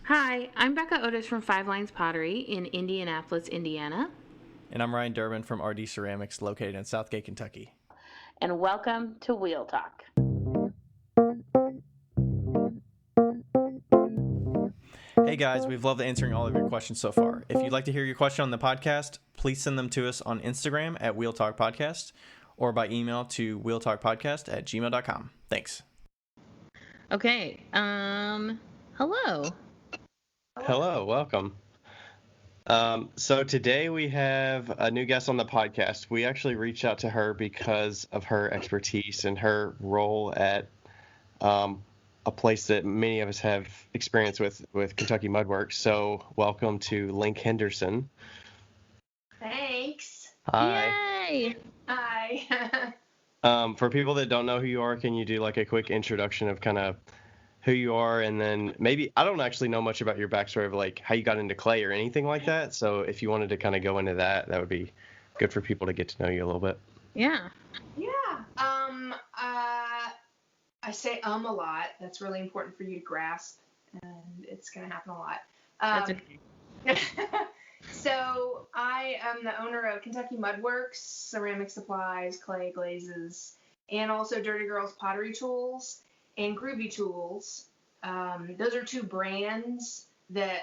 Hi, I'm Becca Otis from Five Lines Pottery in Indianapolis, Indiana. And I'm Ryan Durbin from RD Ceramics, located in Southgate, Kentucky. And welcome to Wheel Talk. Hey guys, we've loved answering all of your questions so far. If you'd like to hear your question on the podcast, please send them to us on Instagram at wheeltalkpodcast or by email to wheeltalkpodcast@gmail.com. Thanks. Okay, hello. Hello, welcome. So today we have a new guest on the podcast. We actually reached out to her because of her expertise and her role at a place that many of us have experience with Kentucky Mudworks. So welcome to Link Henderson. Thanks. Hi. Yay! Hi. For people that don't know who you are, can you do like a quick introduction of kind of who you are, and then maybe I don't actually know much about your backstory of like how you got into clay or anything like that. So if you wanted to kind of go into that, that would be good for people to get to know you a little bit. Yeah. Yeah. I say a lot. That's really important for you to grasp, and it's going to happen a lot. That's okay. So I am the owner of Kentucky Mudworks, ceramic supplies, clay glazes, and also Dirty Girls Pottery Tools and Groovy Tools. Those are two brands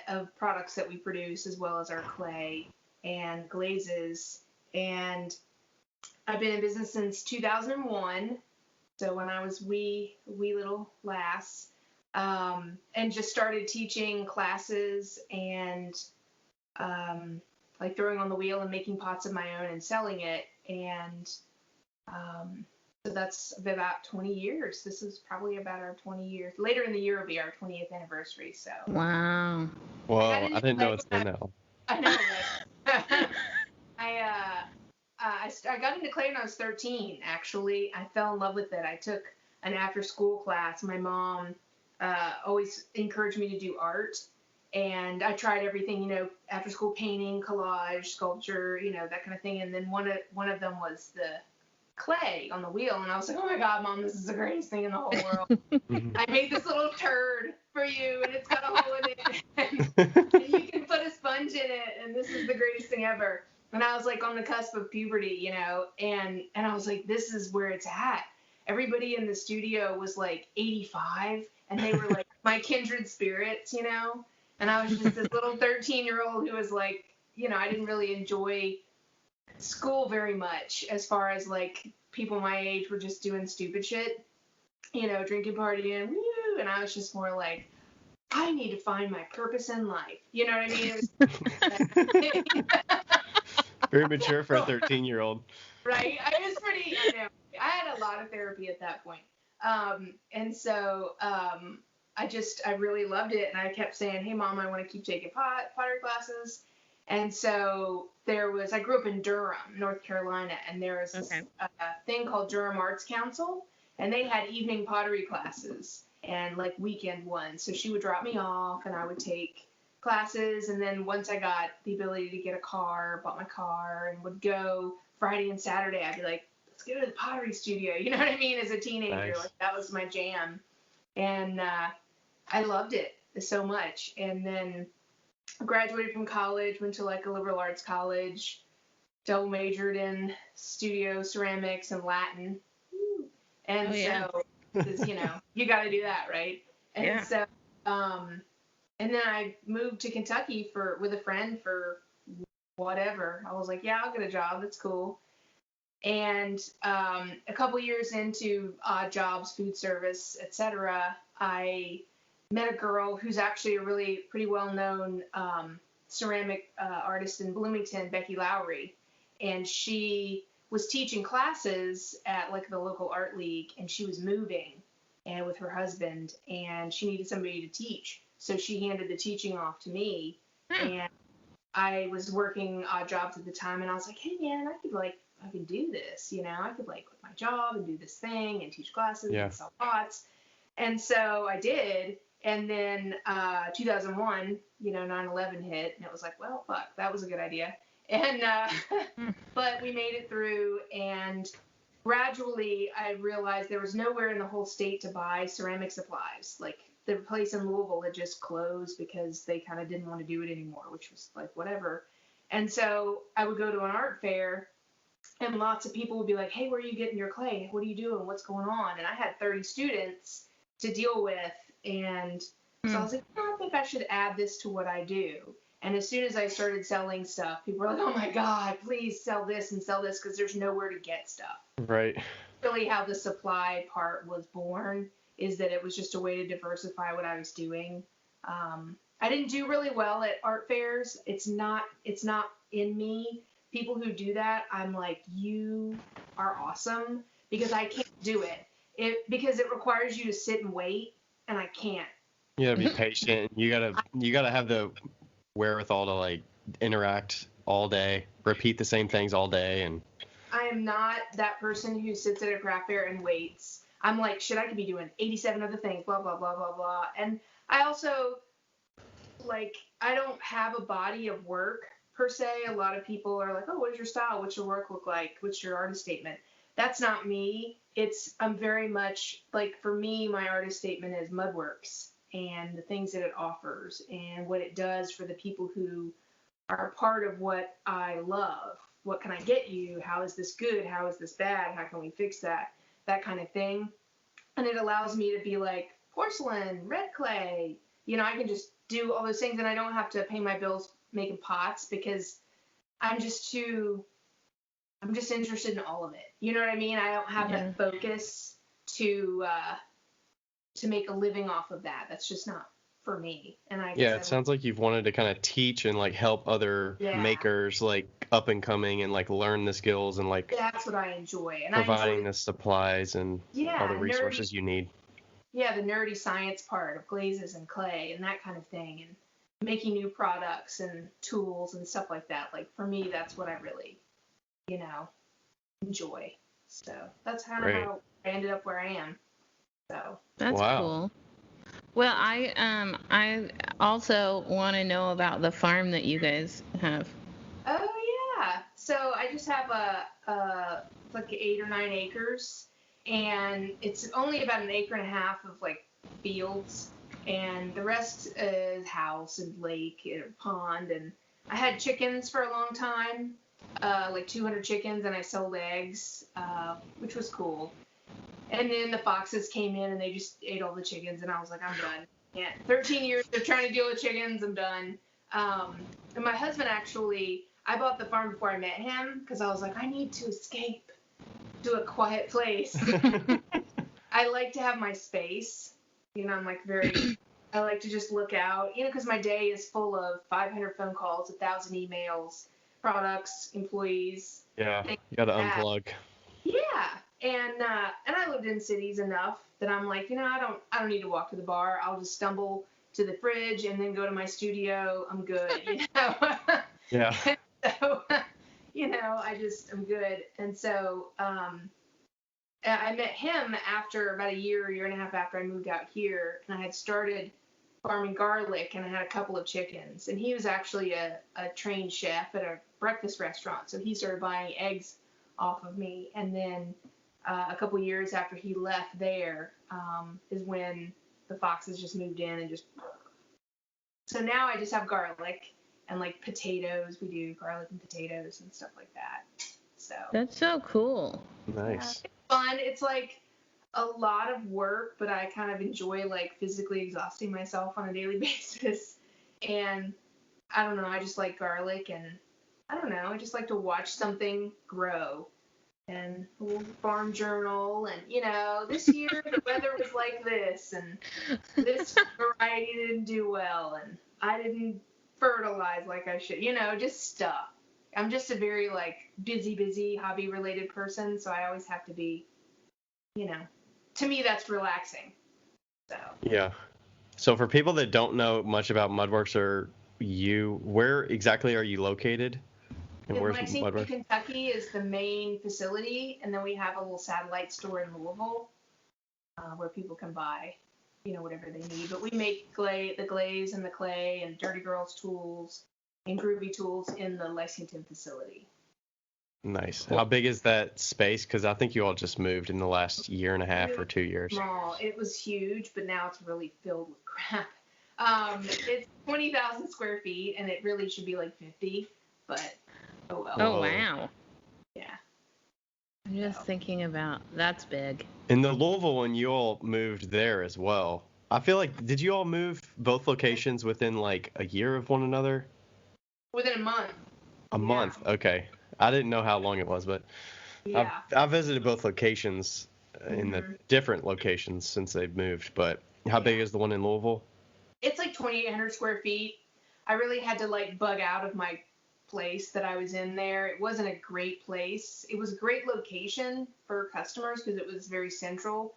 of products that we produce, as well as our clay and glazes. And I've been in business since 2001. So when I was wee little lass, and just started teaching classes and like throwing on the wheel and making pots of my own and selling it. And so that's about 20 years. This is probably about our 20 years. Later in the year will be our 20th anniversary. So. Wow. Whoa, I didn't know it's been that long. I know, right? I got into clay when I was 13, actually. I fell in love with it. I took an after-school class. My mom always encouraged me to do art, and I tried everything, after-school painting, collage, sculpture, that kind of thing. And then one of them was the clay on the wheel, and I was like, oh my God, Mom, this is the greatest thing in the whole world. I made this little turd for you, and it's got a hole in it, and you can put a sponge in it, and this is the greatest thing ever. And I was like on the cusp of puberty, and I was like, this is where it's at. Everybody in the studio was like 85, and they were like my kindred spirits, and I was just this little 13-year-old who was like, I didn't really enjoy school very much, as far as like people my age were just doing stupid shit, drinking, partying, woo, and I was just more like, I need to find my purpose in life. You know what I mean? Very mature for a 13-year-old. Right? I was pretty, I had a lot of therapy at that point. And so I really loved it. And I kept saying, hey, Mom, I want to keep taking pottery classes. And so I grew up in Durham, North Carolina, and there was this thing called Durham Arts Council, and they had evening pottery classes and like weekend ones. So she would drop me off, and I would take classes, and then once I got the ability to get a car, bought my car, and would go Friday and Saturday, I'd be like, let's go to the pottery studio. You know what I mean? As a teenager, Nice. like that was my jam, and I loved it so much. And then I graduated from college, went to like a liberal arts college, double majored in studio ceramics and Latin, and so you got to do that, right? And so and then I moved to Kentucky with a friend for whatever. I was like, yeah, I'll get a job. That's cool. And a couple years into odd jobs, food service, etc., I met a girl who's actually a really pretty well-known ceramic artist in Bloomington, Becky Lowry. And she was teaching classes at like the local art league, and she was moving and with her husband, and she needed somebody to teach. So she handed the teaching off to me, and I was working odd jobs at the time, and I was like, hey man, I can do this, I could like quit my job and do this thing and teach classes and sell pots. And so I did, and then 2001, 9/11 hit, and it was like, well, fuck, that was a good idea. And but we made it through, and gradually I realized there was nowhere in the whole state to buy ceramic supplies, like the place in Louisville had just closed because they kind of didn't want to do it anymore, which was like whatever. And so I would go to an art fair, and lots of people would be like, hey, where are you getting your clay? What are you doing? What's going on? And I had 30 students to deal with. And so I was like, I think I should add this to what I do. And as soon as I started selling stuff, people were like, oh my God, please sell this and sell this, because there's nowhere to get stuff. Right. Really how the supply part was born is that it was just a way to diversify what I was doing. I didn't do really well at art fairs. It's not in me. People who do that, I'm like, you are awesome, because I can't do it. Because it requires you to sit and wait, and I can't. You gotta be patient. You gotta have the wherewithal to like interact all day, repeat the same things all day, and I am not that person who sits at a craft fair and waits. I'm like, shit, I could be doing 87 other things, blah, blah, blah, blah, blah. And I also, like, I don't have a body of work per se. A lot of people are like, oh, what is your style? What's your work look like? What's your artist statement? That's not me. I'm very much, like, for me, my artist statement is Mudworks and the things that it offers and what it does for the people who are part of what I love. What can I get you? How is this good? How is this bad? How can we fix that? That kind of thing. And it allows me to be like, porcelain, red clay. I can just do all those things, and I don't have to pay my bills making pots, because I'm just interested in all of it. You know what I mean? I don't have that focus to make a living off of that. That's just not for me. And it sounds like you've wanted to kind of teach and like help other makers like up and coming and like learn the skills and like that's what I enjoy. And providing the supplies and all the resources you need. Yeah, the nerdy science part of glazes and clay and that kind of thing, and making new products and tools and stuff like that. Like, for me, that's what I really, enjoy. So that's kind of how I ended up where I am. So that's cool. Well, I also want to know about the farm that you guys have. Oh yeah, so I just have like 8 or 9 acres, and it's only about 1.5 acres of like fields, and the rest is house and lake and pond. And I had chickens for a long time, like 200 chickens, and I sold eggs, which was cool. And then the foxes came in and they just ate all the chickens, and I was like, I'm done. Yeah, 13 years of trying to deal with chickens, I'm done. And my husband actually, I bought the farm before I met him, because I was like, I need to escape to a quiet place. I like to have my space. I'm like I like to just look out, because my day is full of 500 phone calls, 1,000 emails, products, employees. Yeah, you got to unplug. Yeah. And I lived in cities enough that I'm like, I don't need to walk to the bar. I'll just stumble to the fridge and then go to my studio. I'm good. Yeah. So, I'm good. And so I met him after about a year and a half after I moved out here, and I had started farming garlic, and I had a couple of chickens. And he was actually a trained chef at a breakfast restaurant, so he started buying eggs off of me. And then a couple years after he left there is when the foxes just moved in and just. So now I just have garlic and like potatoes. We do garlic and potatoes and stuff like that. So that's so cool. Nice. It's fun. It's like a lot of work, but I kind of enjoy like physically exhausting myself on a daily basis. And I don't know. I just like garlic, and I don't know. I just like to watch something grow. And a little farm journal, and this year the weather was like this, and this variety didn't do well, and I didn't fertilize like I should, just stuff. I'm just a very like busy hobby related person, so I always have to be, to me that's relaxing. So yeah. So for people that don't know much about Mudworks or where exactly are you located? And where's Lexington, Kentucky is the main facility, and then we have a little satellite store in Louisville where people can buy, whatever they need. But we make the glaze and the clay and Dirty Girls tools and Groovy tools in the Lexington facility. Nice. How big is that space? Because I think you all just moved in the last year and a half or 2 years. Small. It was huge, but now it's really filled with crap. It's 20,000 square feet, and it really should be like 50, but oh well. Oh, wow. Yeah. I'm just thinking about, that's big. In the Louisville one, you all moved there as well. I feel like, did you all move both locations within like a year of one another? Within a month. A month, okay. I didn't know how long it was, but Yeah. I've visited both locations in the different locations since they've moved. But how big is the one in Louisville? It's like 2,800 square feet. I really had to like bug out of my place that I was in there. It wasn't a great place. It was a great location for customers because it was very central.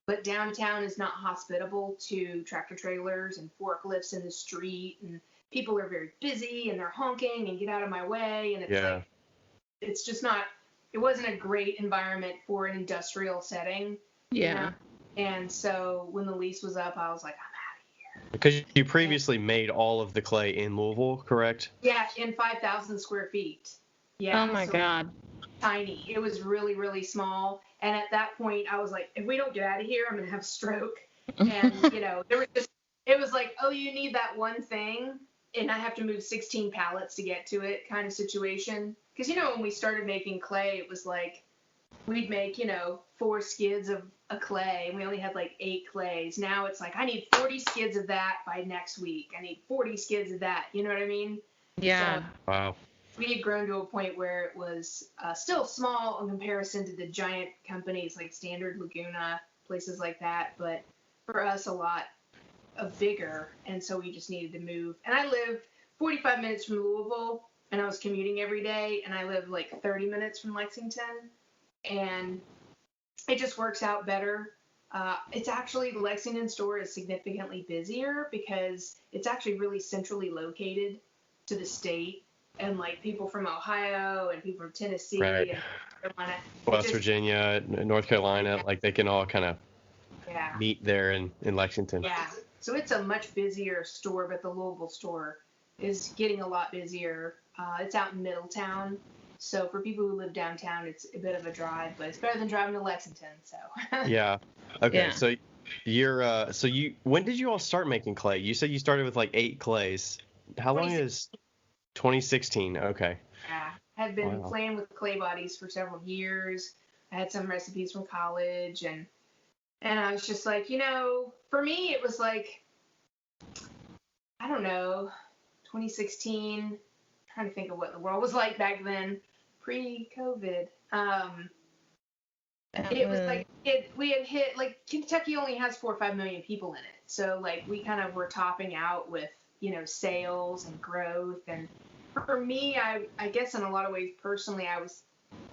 But downtown is not hospitable to tractor trailers and forklifts in the street, and people are very busy and they're honking and get out of my way, and it's like, it's just not, it wasn't a great environment for an industrial setting. Yeah. You know? And so when the lease was up, I was like, I'm out of here. Because you previously made all of the clay in Louisville, correct? Yeah, in 5,000 square feet. Yeah. Oh my God. Tiny. It was really, really small. And at that point, I was like, if we don't get out of here, I'm going to have a stroke. And, there was just, it was like, oh, you need that one thing, and I have to move 16 pallets to get to it kind of situation. Because, when we started making clay, it was like we'd make, 4 skids of a clay, and we only had like 8 clays. Now it's like, I need 40 skids of that by next week. I need 40 skids of that. You know what I mean? Yeah. So, wow. we had grown to a point where it was still small in comparison to the giant companies like Standard, Laguna, places like that. But for us, a lot bigger. And so we just needed to move. And I live 45 minutes from Louisville, and I was commuting every day. And I live like 30 minutes from Lexington. And it just works out better. It's actually, the Lexington store is significantly busier because it's actually really centrally located to the state. And like people from Ohio and people from Tennessee and Carolina, West Virginia, North Carolina, like they can all kind of meet there in Lexington. Yeah. So it's a much busier store, but the Louisville store is getting a lot busier. It's out in Middletown. So for people who live downtown, it's a bit of a drive, but it's better than driving to Lexington. So. Yeah. Okay. Yeah. So when did you all start making clay? You said you started with like 8 clays. How long is 2016? Okay. Yeah. I've been playing with clay bodies for several years. I had some recipes from college, and I was just like, for me, it was like, I don't know, 2016, trying to think of what the world was like back then, pre-COVID. It was like, we had hit, like, Kentucky only has 4 or 5 million people in it. So, like, we kind of were topping out with, sales and growth. And for me, I guess in a lot of ways, personally, I was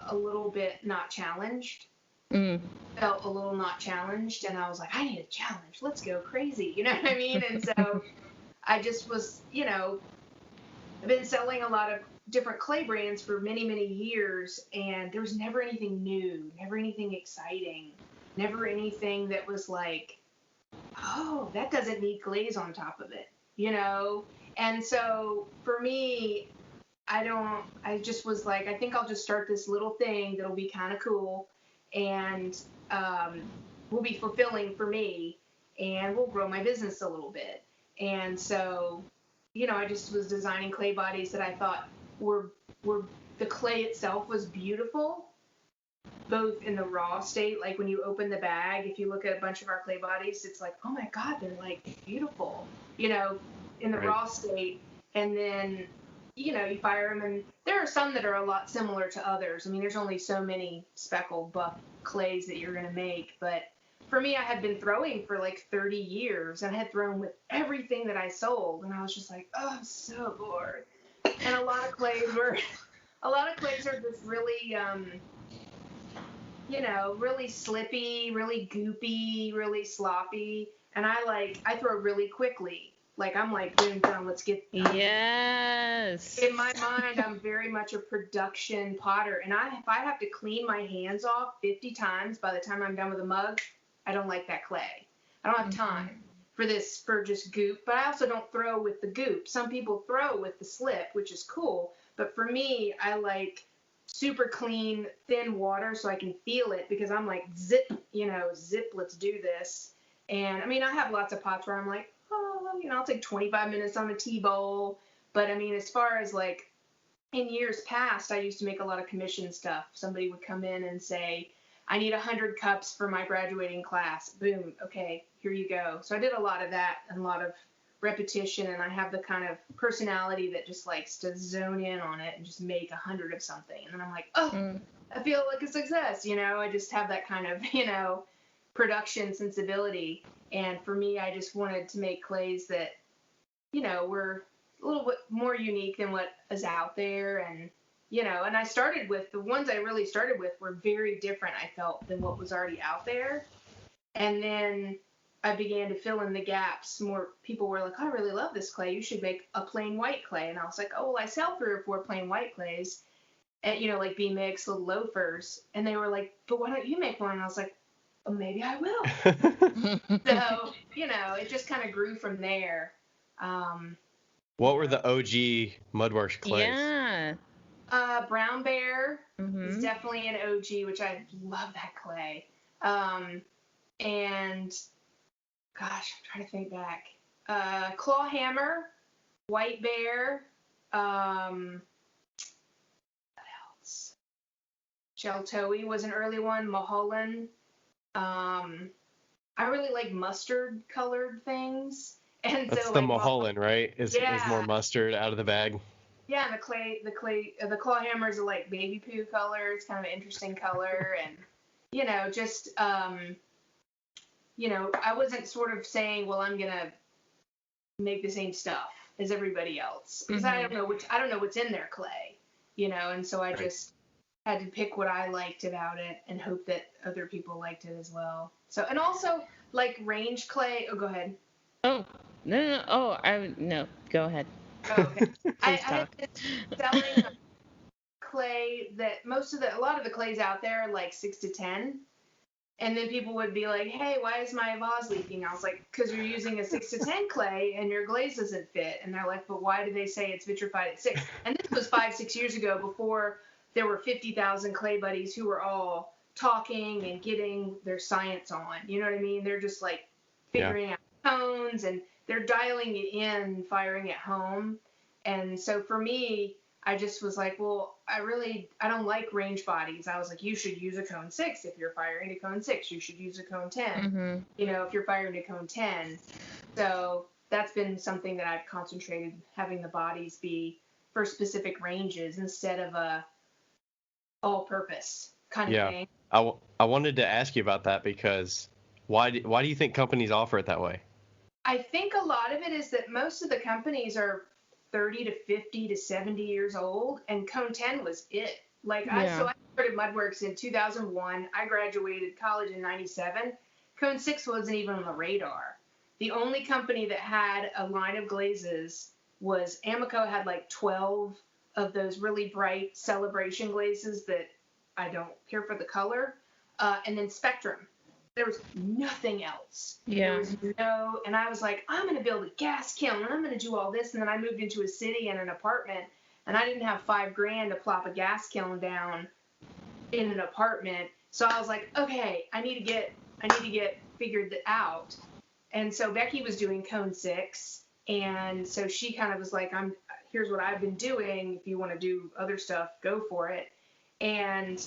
a little bit not challenged. Felt a little not challenged, and I was like, I need a challenge. Let's go crazy. You know what I mean? And so I just was, I've been selling a lot of different clay brands for many, many years, and there was never anything new, never anything exciting, never anything that was like, oh, that doesn't need glaze on top of it, And so for me, I just was like, I think I'll just start this little thing that'll be kind of cool, and will be fulfilling for me, and will grow my business a little bit. And so, I just was designing clay bodies that I thought were the clay itself was beautiful, both in the raw state, like when you open the bag, if you look at a bunch of our clay bodies, it's like, oh my God, they're like beautiful, in the raw state. And then, you fire them, and there are some that are a lot similar to others. I mean, there's only so many speckled buff clays that you're going to make. But for me, I had been throwing for like 30 years, and I had thrown with everything that I sold. And I was just like, oh, I'm so bored. And a lot of clays are just really, really slippy, really goopy, really sloppy. And I throw really quickly. Like, I'm like, boom, done, let's get done. Yes. In my mind, I'm very much a production potter. And if I have to clean my hands off 50 times by the time I'm done with a mug, I don't like that clay. I don't have time for just goop. But I also don't throw with the goop. Some people throw with the slip, which is cool. But for me, I like super clean, thin water so I can feel it, because I'm like, zip, let's do this. And I mean, I have lots of pots where I'm like, oh, I'll take 25 minutes on a tea bowl. But I mean, as far as like in years past, I used to make a lot of commission stuff. Somebody would come in and say, I need 100 cups for my graduating class. Boom. Okay, here you go. So I did a lot of that and a lot of repetition, and I have the kind of personality that just likes to zone in on it and just make 100 of something. And then I'm like, oh, I feel like a success. I just have that kind of, production sensibility. And for me, I just wanted to make clays that, were a little bit more unique than what is out there. And, and I started with, the ones I really started with were very different, I felt, than what was already out there. And then I began to fill in the gaps. More people were like, oh, I really love this clay. You should make a plain white clay. And I was like, oh, well, I sell 3 or 4 plain white clays, and, like B-Mix, little loafers. And they were like, but why don't you make one? And I was like, well, maybe I will. So, it just kind of grew from there. What were the OG Mudworks clays? Yeah. Brown Bear is definitely an OG, which I love that clay. And gosh, I'm trying to think back. Claw Hammer, White Bear, what else? Sheltoe was an early one. Mulholland. I really like mustard colored things. And that's so the like Mulholland, right? Is more mustard out of the bag. Yeah, and the claw hammers are like baby poo color. It's kind of an interesting color, and just I wasn't sort of saying, well, I'm gonna make the same stuff as everybody else, because I don't know what's in their clay, and so I just had to pick what I liked about it and hope that other people liked it as well. So, and also like range clay. Oh, go ahead. Oh, no. Oh, no, go ahead. Oh, okay. I Talk. have been selling clay that a lot of the clays out there are like 6 to 10. And then people would be like, hey, why is my vase leaking? I was like, because you're using a 6 to 10 clay and your glaze doesn't fit. And they're like, but why do they say it's vitrified at 6? And this was 5-6 years ago, before there were 50,000 clay buddies who were all talking and getting their science on. You know what I mean? They're just like figuring out tones, and they're dialing it in, firing at home. And so for me, I just was like, well, I don't like range bodies. I was like, you should use a cone 6 if you're firing to cone 6. You should use a cone 10, if you're firing to cone 10. So that's been something that I've concentrated, having the bodies be for specific ranges instead of a all-purpose kind of thing. I wanted to ask you about that, because why do you think companies offer it that way? I think a lot of it is that most of the companies are 30 to 50 to 70 years old, and cone 10 was it. I started Mudworks in 2001. I graduated college in 97. Cone 6 wasn't even on the radar. The only company that had a line of glazes was Amico. Had like 12 of those really bright celebration glazes that I don't care for the color, and then Spectrum. There was nothing else. Yeah. And I was like, I'm going to build a gas kiln, and I'm going to do all this. And then I moved into a city and an apartment, and I didn't have $5,000 to plop a gas kiln down in an apartment. So I was like, okay, I need to get figured out. And so Becky was doing cone 6. And so she kind of was like, here's what I've been doing. If you want to do other stuff, go for it. And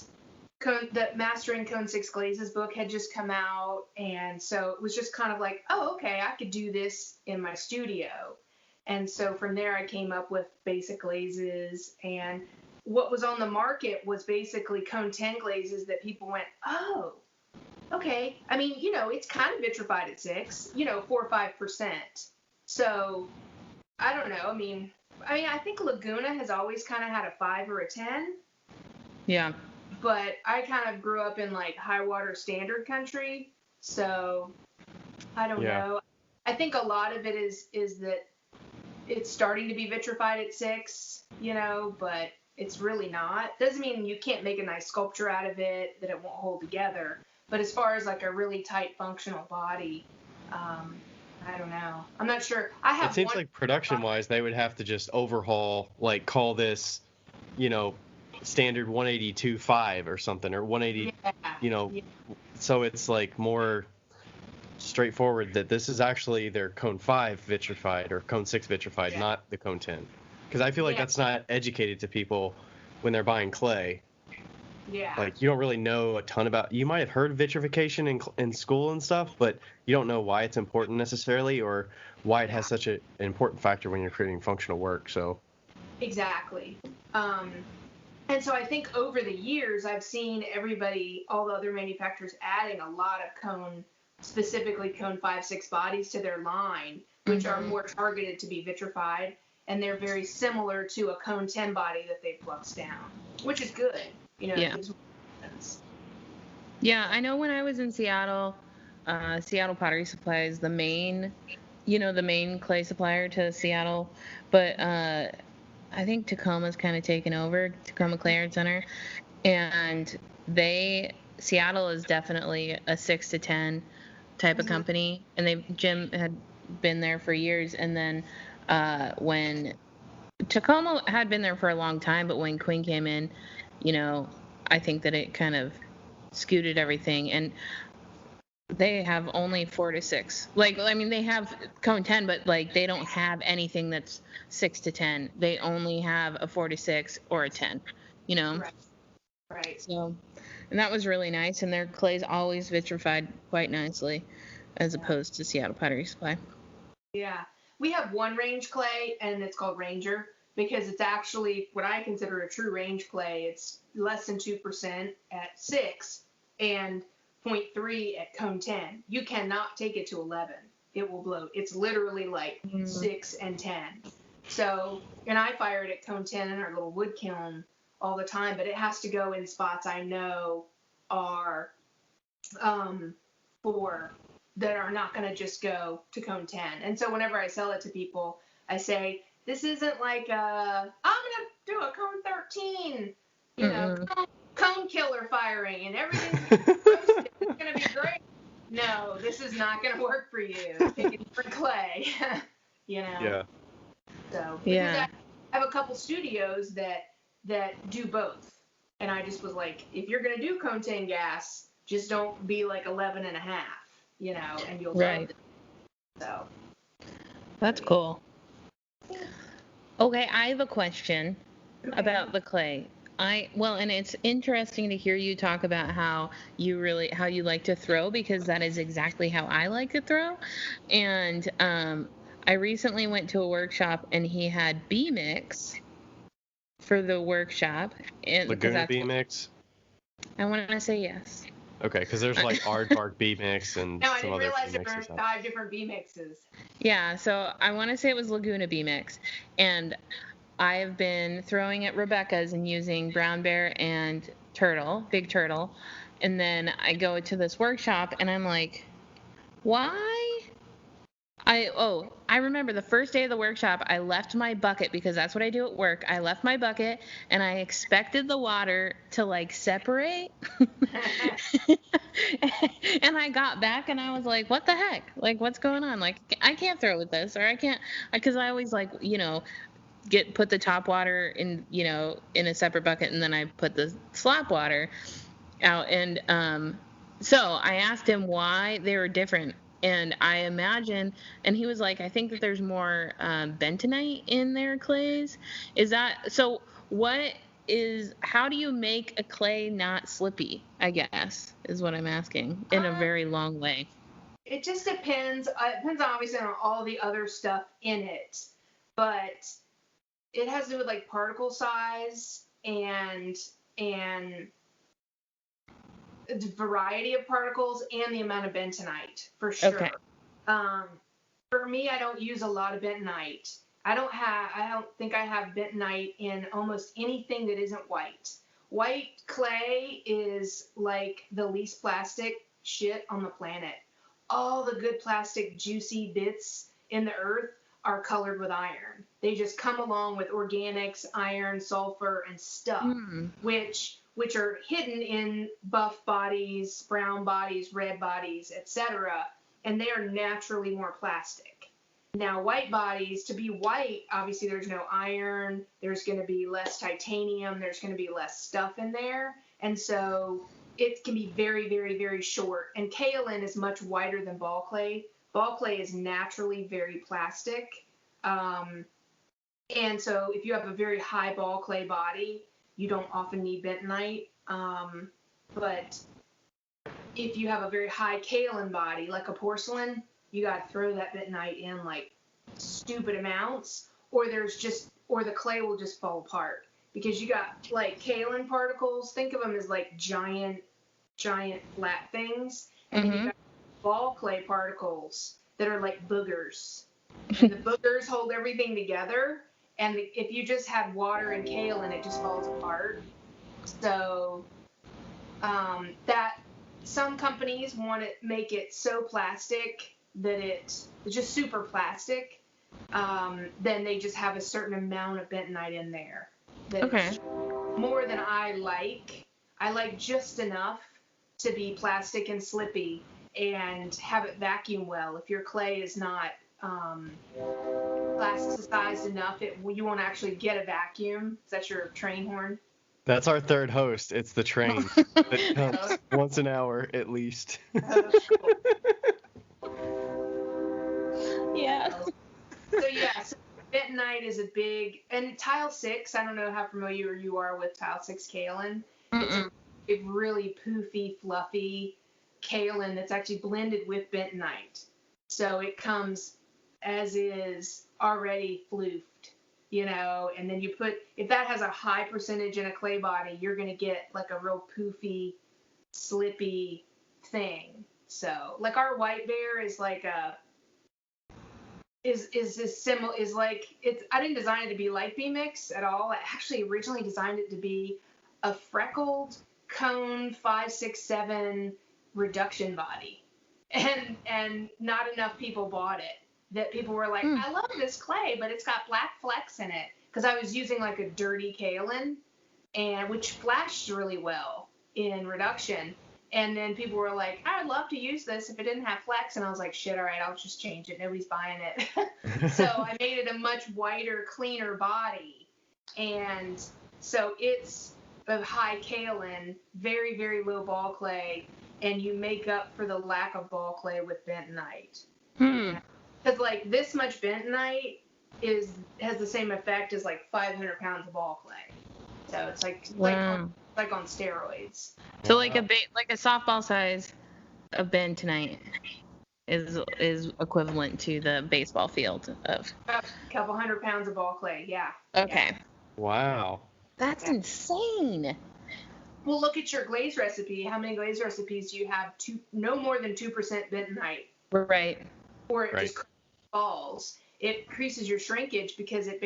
the Mastering Cone 6 Glazes book had just come out, and so it was just kind of like, oh, okay, I could do this in my studio. And so from there I came up with basic glazes, and what was on the market was basically cone 10 glazes that people went, oh, okay. I mean, it's kind of vitrified at 6, 4 or 5%. So I don't know. I mean, I think Laguna has always kind of had a 5 or a 10. Yeah. But I kind of grew up in like high water standard country, so I don't know. I think a lot of it is that it's starting to be vitrified at 6, but it's really not. Doesn't mean you can't make a nice sculpture out of it, that it won't hold together. But as far as like a really tight functional body, I don't know. I'm not sure. It seems like production-wise, they would have to just overhaul, like call this, standard 182.5 or something, or 180, Yeah. so it's like more straightforward that this is actually their cone 5 vitrified or cone 6 vitrified, not the cone 10. Because I feel like that's not educated to people when they're buying clay. Yeah. Like, you don't really know a ton about, you might have heard of vitrification in school and stuff, but you don't know why it's important necessarily, or why it has such an important factor when you're creating functional work. So Exactly. And so I think over the years, I've seen all the other manufacturers adding a lot of specifically cone 5-6 bodies to their line, which are more targeted to be vitrified, and they're very similar to a cone 10 body that they flux down, which is good. It gives more sense. Yeah, I know when I was in Seattle, Seattle Pottery Supply is the main clay supplier to Seattle, but I think Tacoma's kind of taken over, Tacoma Clay Art Center, and Seattle is definitely a 6 to 10 type of company, and Jim had been there for years, and then when Tacoma had been there for a long time, but when Quinn came in, I think that it kind of scooted everything, and they have only 4 to 6. Like, I mean, they have cone 10, but like they don't have anything that's 6 to 10. They only have a 4 to 6 or a 10, Right. So, and that was really nice, and their clay's always vitrified quite nicely, as opposed to Seattle Pottery Supply. Yeah. We have one range clay, and it's called Ranger, because it's actually what I consider a true range clay. It's less than 2% at 6 and 0.3 at cone 10. You cannot take it to 11. It will blow. It's literally like 6 and 10. So, and I fire it at cone 10 in our little wood kiln all the time, but it has to go in spots I know are that are not going to just go to cone 10. And so whenever I sell it to people, I say, this isn't like I'm going to do a cone 13, cone killer firing, and everything's roasted. It's going to be great. No, this is not going to work for you. Pick a different clay. Yeah. So, because I have a couple studios that do both. And I just was like, if you're going to do cone 10 gas, just don't be like 11 and a half, and you'll love it. So. That's cool. Okay, I have a question about the clay. And it's interesting to hear you talk about how you like to throw, because that is exactly how I like to throw. And I recently went to a workshop, and he had B-Mix for the workshop. Laguna B-Mix? I want to say yes. Okay, because there's like Aardvark B-Mix and no, some other I didn't realize there B-mixes. were 5 different B-Mixes. Yeah, so I want to say it was Laguna B-Mix. And I have been throwing at Rebecca's and using brown bear and big turtle. And then I go to this workshop, and I'm like, why? I remember the first day of the workshop, I left my bucket, because that's what I do at work. I left my bucket, and I expected the water to like separate. And I got back, and I was like, what the heck? Like, what's going on? Like, I can't throw with this, or I can't, because I always like, put the top water in, in a separate bucket, and then I put the slop water out. And so I asked him why they were different. And I imagine, and he was like, I think that there's more bentonite in their clays. Is that so? How do you make a clay not slippy, I guess, is what I'm asking in a very long way. It just depends. It depends obviously on all the other stuff in it, but it has to do with like particle size and the variety of particles and the amount of bentonite, for sure. Okay. For me, I don't use a lot of bentonite. I don't think I have bentonite in almost anything that isn't white. White clay is like the least plastic shit on the planet. All the good plastic juicy bits in the earth are colored with iron. They just come along with organics, iron, sulfur, and stuff, which are hidden in buff bodies, brown bodies, red bodies, etc. And they are naturally more plastic. Now, white bodies, to be white, obviously there's no iron, there's going to be less titanium, there's going to be less stuff in there. And so it can be very, very, very short. And kaolin is much whiter than ball clay. Ball clay is naturally very plastic. And so if you have a very high ball clay body, you don't often need bentonite. But if you have a very high kaolin body, like a porcelain, you got to throw that bentonite in like stupid amounts, or the clay will just fall apart because you got like kaolin particles. Think of them as like giant flat things, and then you got ball clay particles that are like boogers. And the boogers hold everything together, and if you just had water and kaolin, it just falls apart. So that some companies want to make it so plastic that it's just super plastic. Then they just have a certain amount of bentonite in there. That's more than I like. I like just enough to be plastic and slippy and have it vacuum well. If your clay is not plasticized enough, you won't actually get a vacuum. Is that your train horn? That's our third host. It's the train. It comes once an hour at least. Cool. Yeah. So bentonite is a big, and tile 6, I don't know how familiar you are with tile 6 kaolin. It's a really poofy, fluffy kaolin that's actually blended with bentonite. So it comes as is already floofed, and then if that has a high percentage in a clay body, you're going to get like a real poofy, slippy thing. So like our white bear is like I didn't design it to be like B-Mix at all. I actually originally designed it to be a freckled cone 5, 6, 7 reduction body, and not enough people bought it. That people were like, I love this clay, but it's got black flecks in it, because I was using like a dirty kaolin, and which flashed really well in reduction. And then people were like, I'd love to use this if it didn't have flecks. And I was like, shit, all right, I'll just change it. Nobody's buying it. So I made it a much whiter, cleaner body. And so it's a high kaolin, very, very low ball clay, and you make up for the lack of ball clay with bentonite. Because like this much bentonite has the same effect as like 500 pounds of ball clay. So it's like like on steroids. So like a softball size of bentonite is equivalent to the baseball field of a couple 100 pounds of ball clay. Yeah. Okay. Yeah. Wow. That's insane. Well, look at your glaze recipe. How many glaze recipes do you have? No more than 2% bentonite. Right. Or it just falls. It increases your shrinkage because it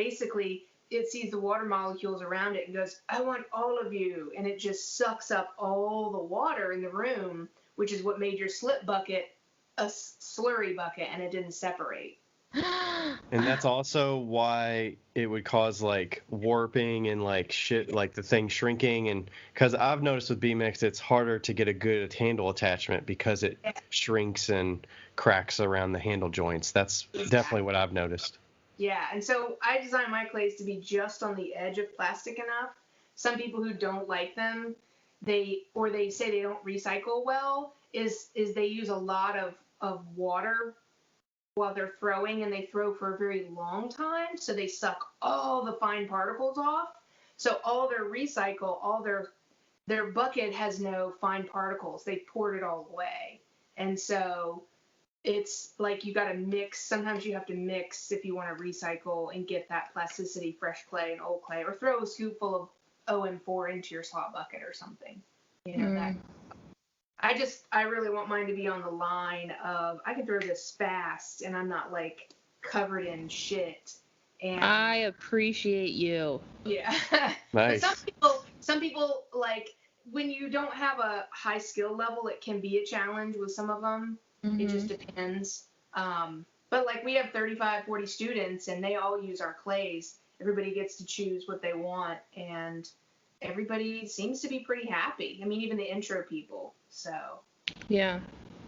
sees the water molecules around it and goes, I want all of you. And it just sucks up all the water in the room, which is what made your slip bucket a slurry bucket, and it didn't separate. And that's also why it would cause like warping and like shit, like the thing shrinking. And because I've noticed with B-Mix, it's harder to get a good handle attachment because it shrinks and cracks around the handle joints. That's definitely what I've noticed. Yeah, and so I design my clays to be just on the edge of plastic enough. Some people who don't like them, they say they don't recycle well, is they use a lot of water while they're throwing, and they throw for a very long time, so they suck all the fine particles off. So all their their bucket has no fine particles. They poured it all away. And so it's like you got to mix. Sometimes you have to mix if you want to recycle and get that plasticity, fresh clay and old clay, or throw a scoopful of OM4 into your slot bucket or something. That. I really want mine to be on the line of I can throw this fast and I'm not like covered in shit. And I appreciate you. Yeah. Nice. Some people like when you don't have a high skill level, it can be a challenge with some of them. It just depends. But like we have 35, 40 students and they all use our clays. Everybody gets to choose what they want and everybody seems to be pretty happy. I mean, even the intro people. So. Yeah.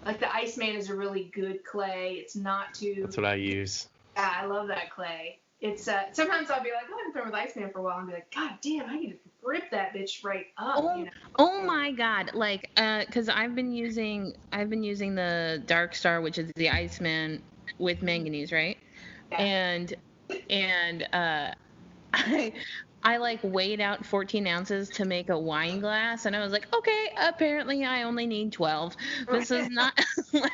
Like the Iceman is a really good clay. It's not too. That's what I use. Yeah, I love that clay. It's sometimes I'll be like, oh, I'm throwing with Iceman for a while, and be like, God damn, I need to rip that bitch right up, Oh, you know. oh my God! Like, cause I've been using the Dark Star, which is the Iceman with manganese, right? Yeah. And I I like weighed out 14 ounces to make a wine glass, and I was like, okay, apparently I only need 12. This is not. I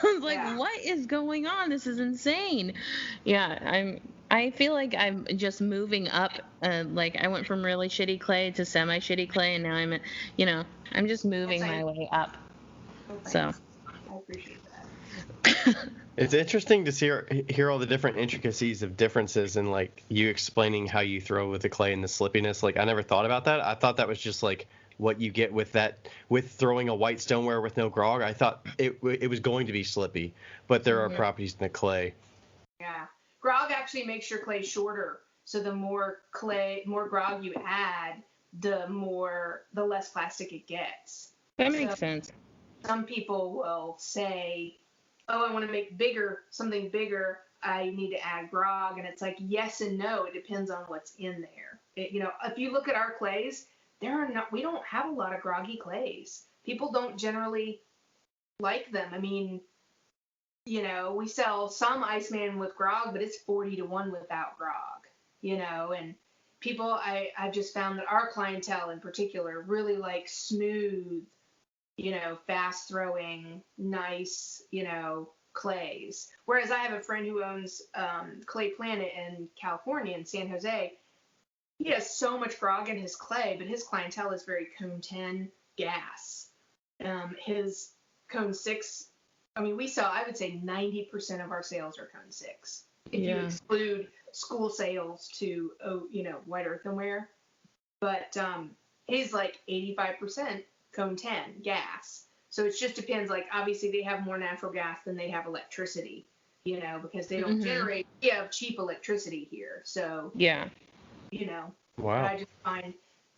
was like, Yeah. what is going on? This is insane. Yeah, I feel like I'm just moving up. Like I went from really shitty clay to semi shitty clay, and now I'm just moving my way up. Oh, So. thanks. I appreciate that. It's interesting to hear all the different intricacies of differences and like you explaining how you throw with the clay and the slippiness. Like I never thought about that. I thought that was just like what you get with throwing a white stoneware with no grog. I thought it was going to be slippy, but there are properties in the clay. Yeah. Grog actually makes your clay shorter. So the more grog you add, the less plastic it gets. That makes sense. Some people will say, oh, I want to make something bigger. I need to add grog. And it's like, yes and no. It depends on what's in there. If you look at our clays, we don't have a lot of groggy clays. People don't generally like them. I mean, we sell some Iceman with grog, but it's 40-1 without grog, and people, I've just found that our clientele in particular really like smooth, fast throwing, nice, clays. Whereas I have a friend who owns Clay Planet in California, in San Jose. He has so much grog in his clay, but his clientele is very cone 10 gas. His cone 6, I mean, I would say 90% of our sales are cone 6. If you exclude school sales to, white earthenware. But he's like 85% cone 10 gas. So it just depends. Like, obviously, they have more natural gas than they have electricity, because they don't generate. We have cheap electricity here. So, yeah. Wow. I just find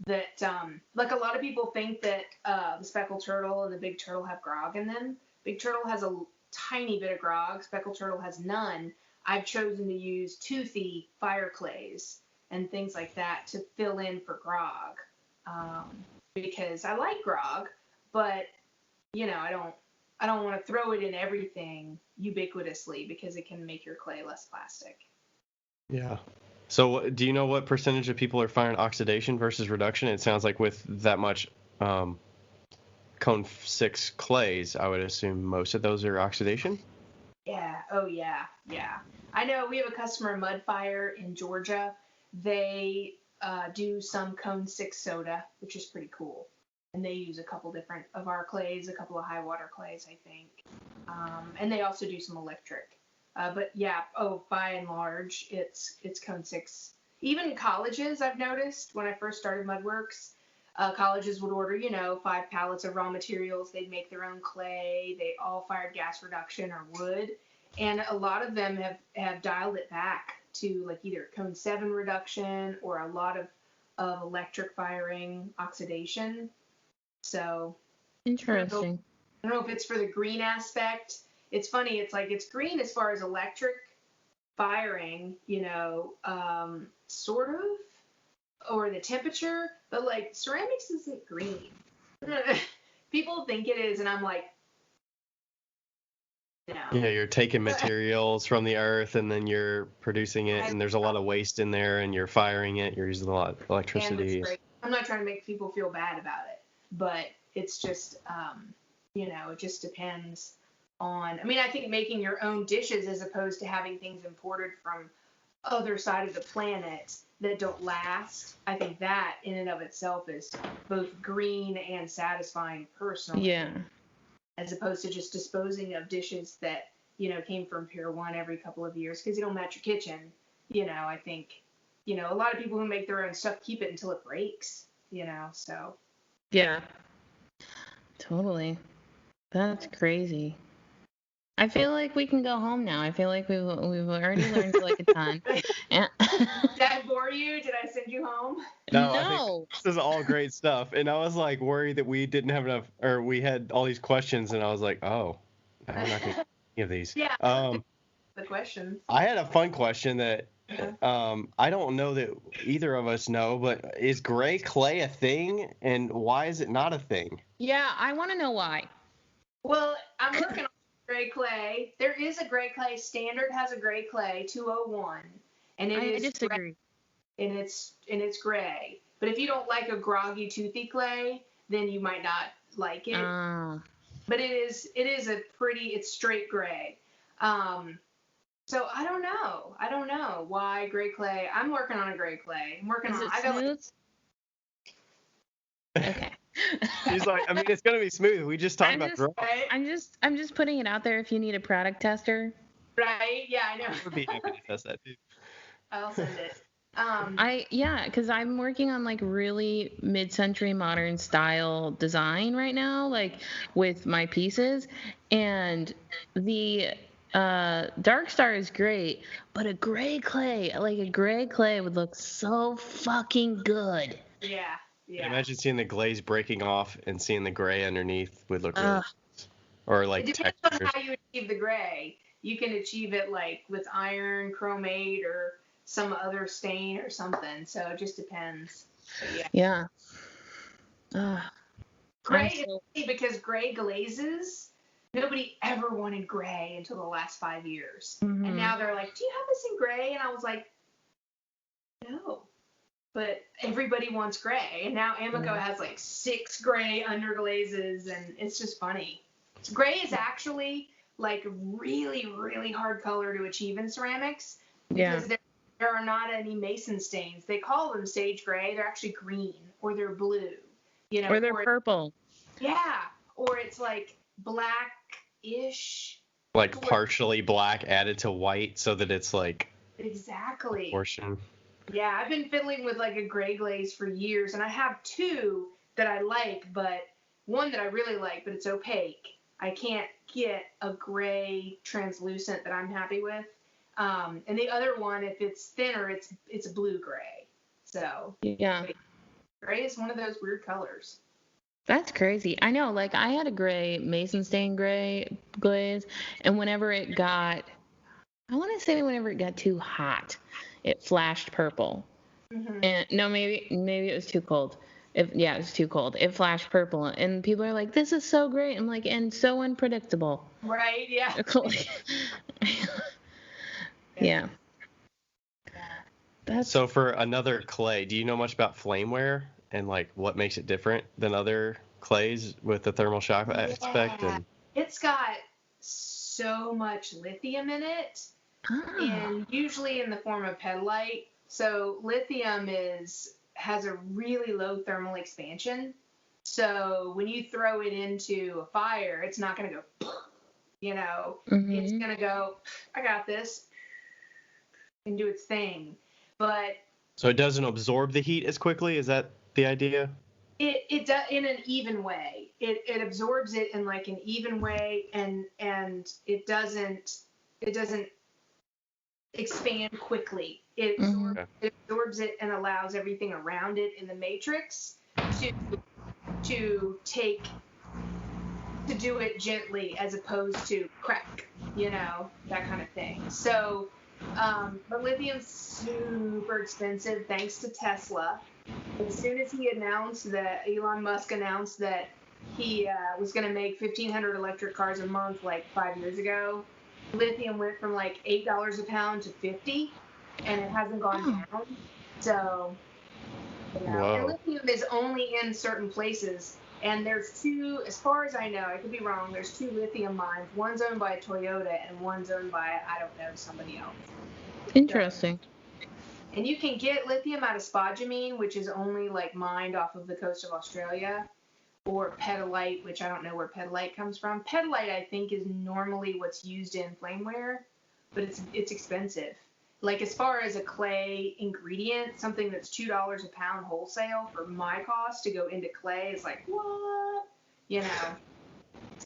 that, like, a lot of people think that the speckled turtle and the big turtle have grog in them. Big turtle has a tiny bit of grog. Speckled turtle has none. I've chosen to use toothy fire clays and things like that to fill in for grog, because I like grog, but I don't want to throw it in everything ubiquitously because it can make your clay less plastic. Yeah. So do you know what percentage of people are firing oxidation versus reduction? It sounds like with that much cone 6 clays, I would assume most of those are oxidation. Yeah. Oh, yeah. Yeah. I know we have a customer, Mudfire, in Georgia. They do some cone 6 soda, which is pretty cool. And they use a couple different of our clays, a couple of high water clays, I think. And they also do some electric. But yeah, by and large, it's cone 6. Even colleges, I've noticed, when I first started Mudworks, colleges would order, 5 pallets of raw materials. They'd make their own clay. They all fired gas reduction or wood. And a lot of them have dialed it back to like either cone 7 reduction or a lot of electric firing oxidation. So Interesting. I don't know if it's for the green aspect. It's funny. It's like it's green as far as electric firing, sort of, or the temperature, but like ceramics isn't green. People think it is, and I'm like, no. Yeah, you're taking materials from the earth and then you're producing it, and there's a lot of waste in there, and you're firing it. You're using a lot of electricity. I'm not trying to make people feel bad about it, but it's just, it just depends on. I mean, I think making your own dishes as opposed to having things imported from other side of the planet that don't last, I think that in and of itself is both green and satisfying personally. Yeah. As opposed to just disposing of dishes that, came from Pier 1 every couple of years because you don't match your kitchen. I think, a lot of people who make their own stuff keep it until it breaks, so. Yeah. Totally. That's crazy. I feel like we can go home now. I feel like we've already learned like a ton. Did I bore you? Did I send you home? No. I think this is all great stuff. And I was like worried that we didn't have enough, or we had all these questions, and I was like, oh, I'm not going to any of these. Yeah. the questions. I had a fun question that I don't know that either of us know, but is gray clay a thing, and why is it not a thing? Yeah, I want to know why. Well, I'm working on gray clay. There is a gray clay. Standard has a gray clay 201, and I disagree. And it's gray. But if you don't like a groggy, toothy clay, then you might not like it. But it's straight gray. So I don't know why gray clay. I'm working on a gray clay. Is it smooth? Okay. She's like, I mean, it's gonna be smooth. We just talked about growth. I'm just putting it out there. If you need a product tester. Right. Yeah, I know. I would be happy to test that too. I'll send it. Because I'm working on like really mid-century modern style design right now, like with my pieces, and the dark star is great, but a gray clay would look so fucking good. Yeah. Imagine seeing the glaze breaking off and seeing the gray underneath would look really nice. Or like it depends on how you achieve the gray. You can achieve it like with iron, chromate, or some other stain or something. So it just depends. Yeah. Gray is because gray glazes. Nobody ever wanted gray until the last 5 years. Mm-hmm. And now they're like, do you have this in gray? And I was like, no. But everybody wants gray. And now Amico has like 6 gray underglazes, and it's just funny. So gray is actually like really, really hard color to achieve in ceramics because there are not any mason stains. They call them sage gray. They're actually green, or they're blue. Or they're purple. Yeah. Or it's like black-ish. Like partially black added to white so that it's like exactly portion. Yeah, I've been fiddling with like a gray glaze for years, and I have 2 that I like, but one that I really like, but it's opaque. I can't get a gray translucent that I'm happy with. And the other one, if it's thinner, it's blue gray. So yeah, gray is one of those weird colors. That's crazy. I know, like I had a gray mason stain gray glaze, and whenever it got too hot, it flashed purple. Mm-hmm. And no, maybe it was too cold. It was too cold. It flashed purple, and people are like, "This is so great." I'm like, and so unpredictable. Right? Yeah. Yeah. So for another clay, do you know much about flameware and like what makes it different than other clays with the thermal shock aspect? And it's got so much lithium in it, and usually in the form of petalite. So lithium has a really low thermal expansion. So when you throw it into a fire, it's not going to go, mm-hmm. It's going to go, I got this, and do its thing. But so it doesn't absorb the heat as quickly? Is that the idea? It does in an even way. It absorbs it in like an even way, and it doesn't expand quickly. It absorbs it and allows everything around it in the matrix to do it gently as opposed to crack, that kind of thing. So, but lithium's super expensive thanks to Tesla. As soon as Elon Musk announced that he was going to make 1,500 electric cars a month like 5 years ago, lithium went from like $8 a pound to $50, and it hasn't gone down. So, and lithium is only in certain places. And there's 2, as far as I know, I could be wrong, there's 2 lithium mines. One's owned by Toyota and one's owned by, I don't know, somebody else. Interesting. And you can get lithium out of spodumene, which is only like mined off of the coast of Australia, or petalite, which I don't know where petalite comes from. Petalite, I think, is normally what's used in flameware, but it's expensive. Like as far as a clay ingredient, something that's $2 a pound wholesale for my cost to go into clay is like, what?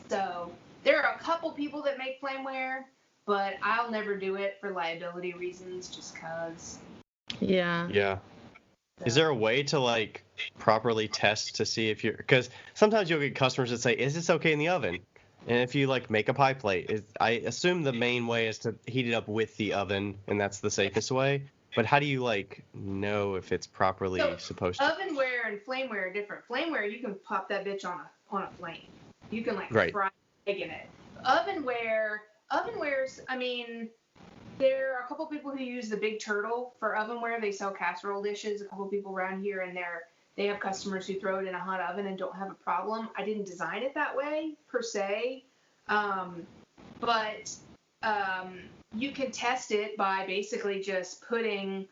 So there are a couple people that make flameware, but I'll never do it for liability reasons just because. Yeah. Yeah. Is there a way to like properly test to see if because sometimes you'll get customers that say, is this okay in the oven? And if you like make a pie plate, I assume the main way is to heat it up with the oven, and that's the safest way. But how do you like know if it's properly supposed to? Ovenware and flameware are different. Flameware, you can pop that bitch on a flame. You can like Right. fry egg in it. Ovenwares. I mean, there are a couple people who use the Big Turtle for ovenware. They sell casserole dishes. A couple people around here, and they have customers who throw it in a hot oven and don't have a problem. I didn't design it that way per se, but you can test it by basically just putting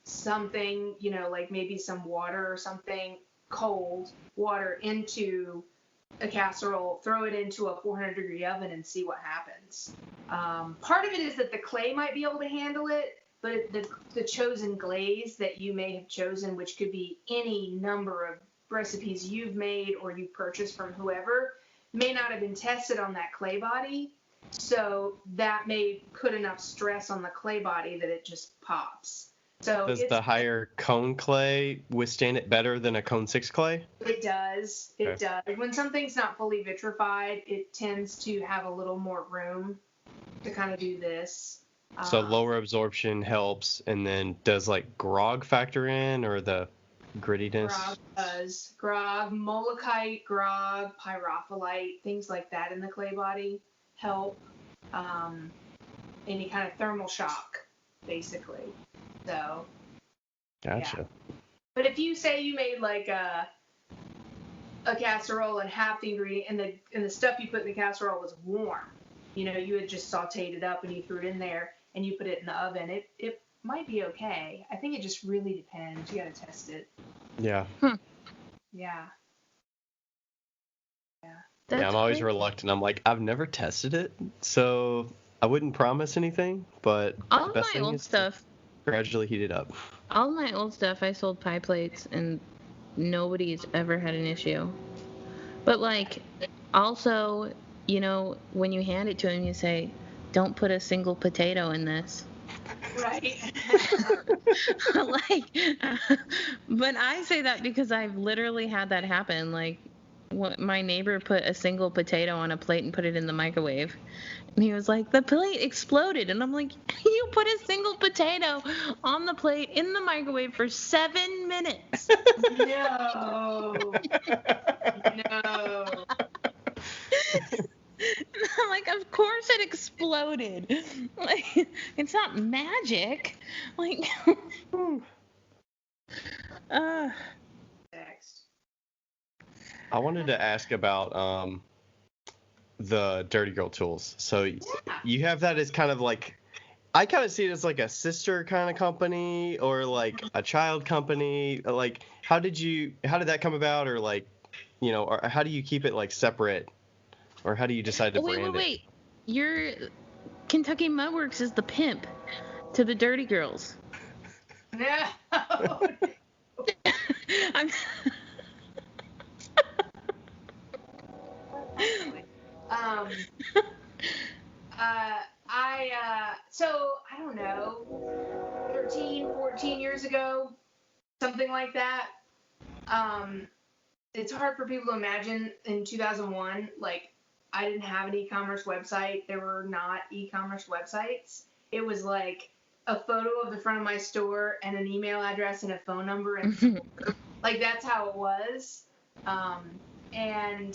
something, like maybe some water or something, cold water into a casserole, throw it into a 400-degree oven and see what happens. Part of it is that the clay might be able to handle it, but the chosen glaze that you may have chosen, which could be any number of recipes you've made or you purchased from whoever, may not have been tested on that clay body. So that may put enough stress on the clay body that it just pops. So does the higher cone clay withstand it better than a cone 6 clay? It does. It does. When something's not fully vitrified, it tends to have a little more room to kind of do this. So lower absorption helps, and then does like grog factor in, or the grittiness? Grog does. Grog, molekite, grog, pyrophyllite, things like that in the clay body help. Any kind of thermal shock, basically. So. Gotcha. Yeah. But if you say you made like a casserole and half the ingredient and the stuff you put in the casserole was warm, you had just sauteed it up and you threw it in there and you put it in the oven, it might be okay. I think it just really depends. You got to test it. Yeah. Yeah. Yeah, I'm always reluctant. I'm like, I've never tested it, so I wouldn't promise anything, but all the best my thing old is stuff. Gradually heat it up. All my old stuff, I sold pie plates, and nobody's ever had an issue. But, like, also, when you hand it to him, you say, don't put a single potato in this. Right. But I say that because I've literally had that happen. Like, my neighbor put a single potato on a plate and put it in the microwave. And he was like, the plate exploded. And I'm like, you put a single potato on the plate in the microwave for 7 minutes. No. I'm like, of course it exploded. Like, it's not magic. Like, Next. I wanted to ask about the Dirty Girl Tools. So you have that as kind of like, I kind of see it as like a sister kind of company or like a child company. Like, how did that come about, or like, or how do you keep it like separate, or how do you decide to brand it? Wait. Your Kentucky Mudworks is the pimp to the Dirty Girls. No. So I don't know, 13, 14 years ago, something like that. It's hard for people to imagine in 2001, like, I didn't have an e-commerce website. There were not e-commerce websites. It was like a photo of the front of my store and an email address and a phone number, and like, that's how it was. And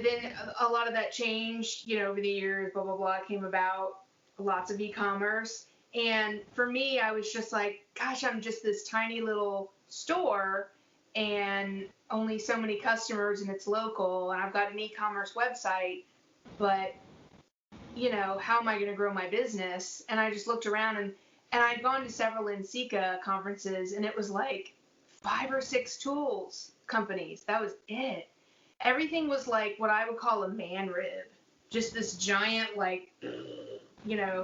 then a lot of that changed, over the years, blah, blah, blah, came about, lots of e-commerce. And for me, I was just like, gosh, I'm just this tiny little store and only so many customers, and it's local, and I've got an e-commerce website, but, how am I going to grow my business? And I just looked around, and I'd gone to several NCECA conferences, and it was like 5 or 6 tools companies. That was it. Everything was like what I would call a man rib. Just this giant, like,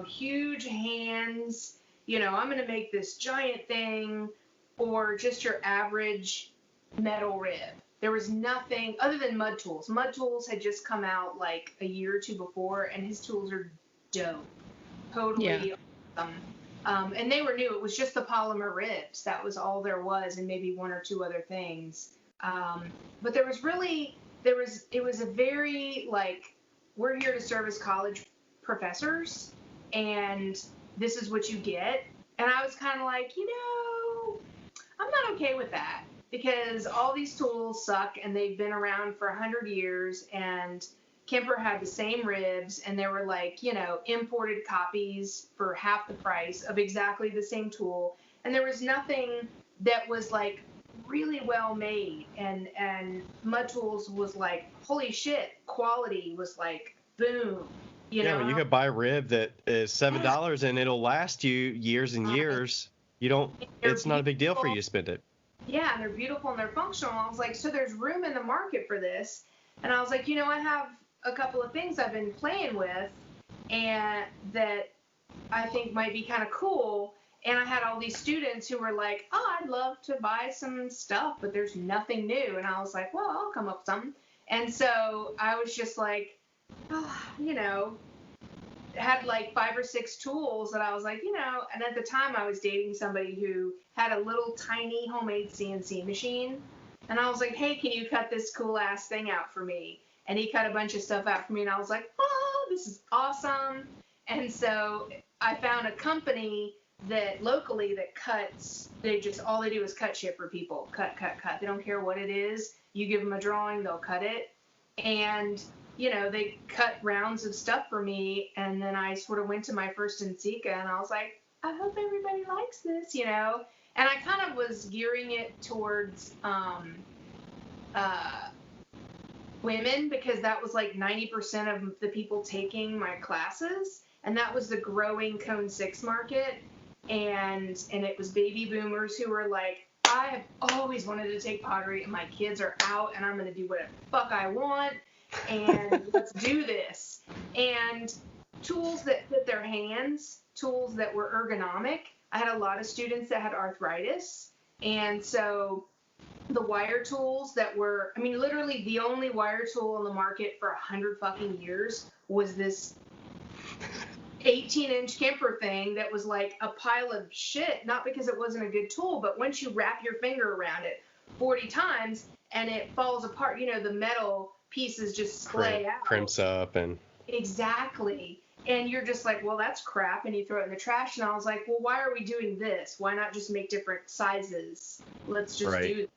huge hands, I'm going to make this giant thing, or just your average metal rib. There was nothing other than Mud Tools. Mud Tools had just come out like a year or two before, and his tools are dope. Totally awesome. And they were new. It was just the polymer ribs. That was all there was, and maybe 1 or 2 other things. But there was really it was a very like, we're here to serve as college professors, and this is what you get. And I was kind of like, I'm not okay with that, because all these tools suck and they've been around for 100 years, and Kemper had the same ribs, and they were like, imported copies for half the price of exactly the same tool. And there was nothing that was like really well made, and Mud Tools was like, holy shit, quality was like boom. When you could buy a rib that is $7 and it'll last you years and years, it's not a big deal for you to spend it. Yeah, and they're beautiful and they're functional. I was like, so there's room in the market for this. And I was like, I have a couple of things I've been playing with and that I think might be kind of cool. And I had all these students who were like, oh, I'd love to buy some stuff, but there's nothing new. And I was like, well, I'll come up with something. And so I was just like, had like 5 or 6 tools that I was like, and at the time I was dating somebody who had a little tiny homemade CNC machine. And I was like, hey, can you cut this cool ass thing out for me? And he cut a bunch of stuff out for me. And I was like, oh, this is awesome. And so I found a company that locally that cuts, all they do is cut shit for people. Cut. They don't care what it is. You give them a drawing, they'll cut it. And they cut rounds of stuff for me, and then I sort of went to my first Ensika, and I was like, I hope everybody likes this, And I kind of was gearing it towards women, because that was like 90% of the people taking my classes, and that was the growing Cone 6 market, and it was baby boomers who were like, I have always wanted to take pottery, and my kids are out, and I'm going to do whatever the fuck I want. And let's do this. And tools that fit their hands, tools that were ergonomic. I had a lot of students that had arthritis. And so the wire tools that were, literally the only wire tool on the market for 100 fucking years was this 18-inch Kemper thing that was like a pile of shit, not because it wasn't a good tool, but once you wrap your finger around it 40 times and it falls apart, the metal pieces just splay out. Crimps up and... Exactly. And you're just like, well, that's crap, and you throw it in the trash. And I was like, well, why are we doing this? Why not just make different sizes? Let's just do this.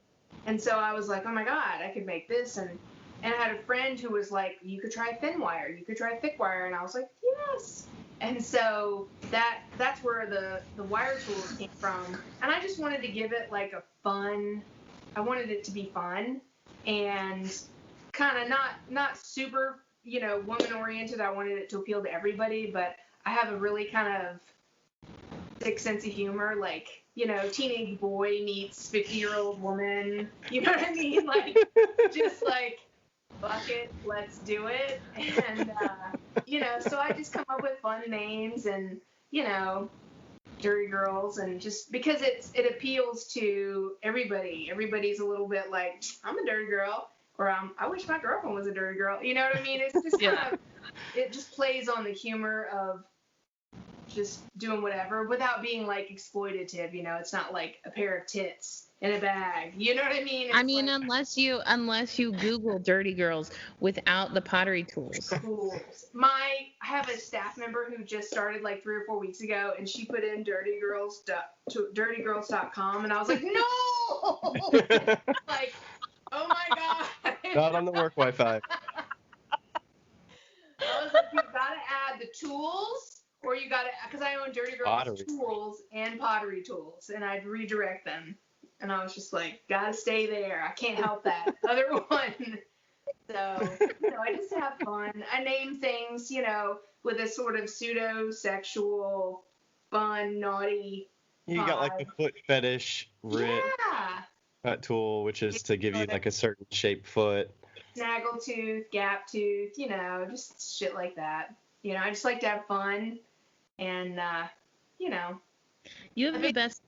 And so I was like, oh my God, I could make this. And I had a friend who was like, you could try thin wire, you could try thick wire. And I was like, yes. And so that's where the wire tools came from. And I just wanted to give it like I wanted it to be fun and kind of not super, woman oriented. I wanted it to appeal to everybody, but I have a really kind of sick sense of humor, like, teenage boy meets 50-year-old woman, you know what I mean? Like, just like, fuck it, let's do it. And, so I just come up with fun names and, Dirty Girls, and just because it appeals to everybody. Everybody's a little bit like, I'm a dirty girl, or I wish my girlfriend was a dirty girl. You know what I mean? It's just kind of, it just plays on the humor of just doing whatever without being like exploitative. It's not like a pair of tits in a bag. You know what I mean? It's unless you Google Dirty Girls without the pottery tools. I have a staff member who just started like 3 or 4 weeks ago, and she put in dirtygirls.com, and I was like, no! Like, oh my God. Not on the work Wi-Fi. I was like, you gotta add the tools, or you gotta, because I own Dirty Girls pottery tools and pottery tools, and I'd redirect them. And I was just like, gotta stay there. I can't help that other one. So, I just have fun. I name things, with a sort of pseudo-sexual, fun, naughty You got like the foot fetish cut tool, which is to give you like a certain shaped foot. Snaggletooth, gap tooth, just shit like that. I just like to have fun, and You have the best.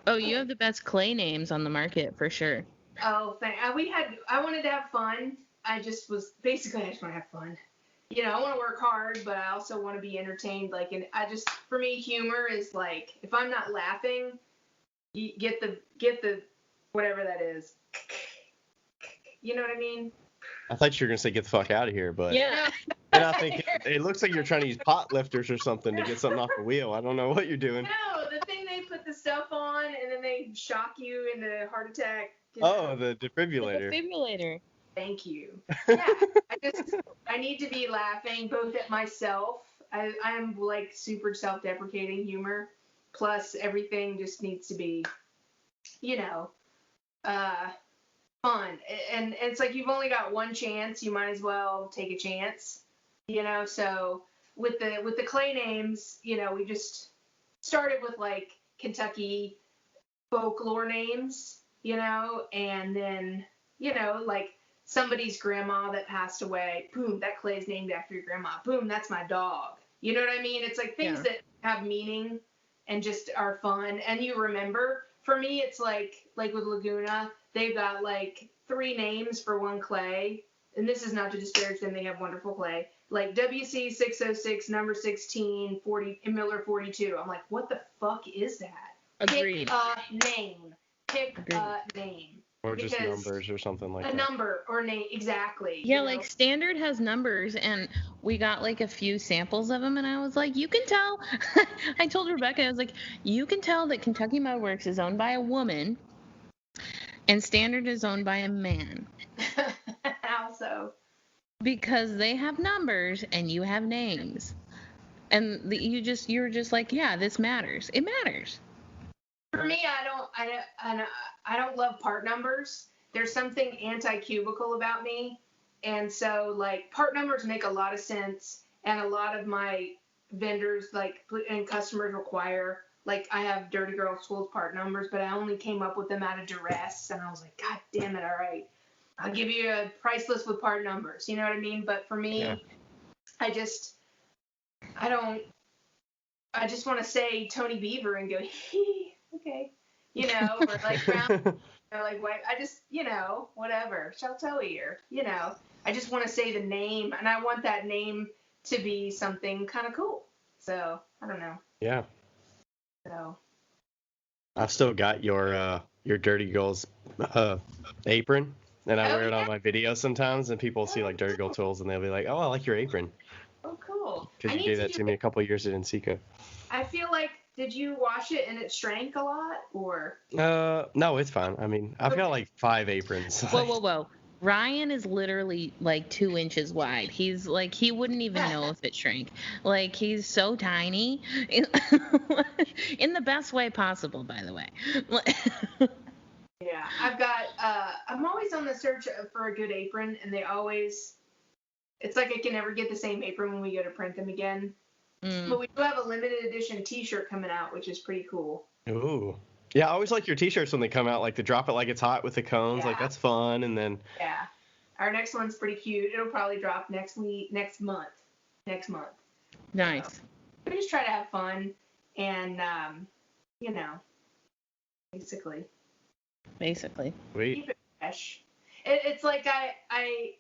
Oh, you have the best clay names on the market for sure. Oh, I wanted to have fun. I just want to have fun. I want to work hard, but I also want to be entertained. Like, and for me, humor is like, if I'm not laughing, you get the whatever that is. You know what I mean? I thought you were gonna say get the fuck out of here, but Yeah. and I think it looks like you're trying to use pot lifters or something to get something off the wheel. I don't know what you're doing. No, the thing they put the stuff on and then they shock you into heart attack. Oh, the defibrillator. Defibrillator. Thank you. Yeah, I need to be laughing both at myself. I'm like super self-deprecating humor. Plus everything just needs to be, fun. And it's like you've only got one chance. You might as well take a chance. So with the clay names, we just started with like Kentucky folklore names, and then, like somebody's grandma that passed away, boom, that clay's named after your grandma. Boom, that's my dog. You know what I mean? It's like things that have meaning and just are fun. And you remember, for me, it's like with Laguna, they've got like 3 names for one clay. And this is not to disparage them. They have wonderful clay. Like WC 606, number 16, 40, and Miller 42. I'm like, what the fuck is that? Agreed. Pick a name. Pick a name. Or just numbers or something like that. A number or name, exactly. Yeah, like Standard has numbers, and we got like a few samples of them, and I was like, you can tell. I told Rebecca, I was like, you can tell that Kentucky Mudworks is owned by a woman, and Standard is owned by a man. How so? Because they have numbers and you have names, and you're just like, yeah, this matters. It matters. For me, I don't love part numbers. There's something anti-cubical about me. And so like part numbers make a lot of sense. And a lot of my vendors and customers require, like I have Dirty Girls Tools part numbers, but I only came up with them out of duress. And I was like, God damn it. All right. I'll give you a price list with part numbers. You know what I mean? But for me, I just want to say Tony Beaver and go, okay, or like round, like white. I just, whatever, Sheltoe or, I just want to say the name, and I want that name to be something kind of cool. So I don't know. Yeah. So. I've still got your Dirty Girls apron, and I wear it on my videos sometimes, and people see like Dirty Girl Tools, and they'll be like, "Oh, I like your apron." Oh, cool. Because you gave that to me a couple of years at Inseca. I feel like, did you wash it and it shrank a lot, or? No, it's fine. I mean, I've got like 5 aprons. Whoa. Ryan is literally like 2 inches wide. He's like, he wouldn't even know if it shrank. Like, he's so tiny. In the best way possible, by the way. Yeah, I'm always on the search for a good apron, and it's like I can never get the same apron when we go to print them again. But we do have a limited edition t-shirt coming out, which is pretty cool. Ooh. Yeah, I always like your t-shirts when they come out, like to drop it like it's hot with the cones. Like, that's fun. And then. Yeah. Our next one's pretty cute. It'll probably drop next month. Nice. So, we just try to have fun and, basically. Sweet. Keep it fresh. It's like I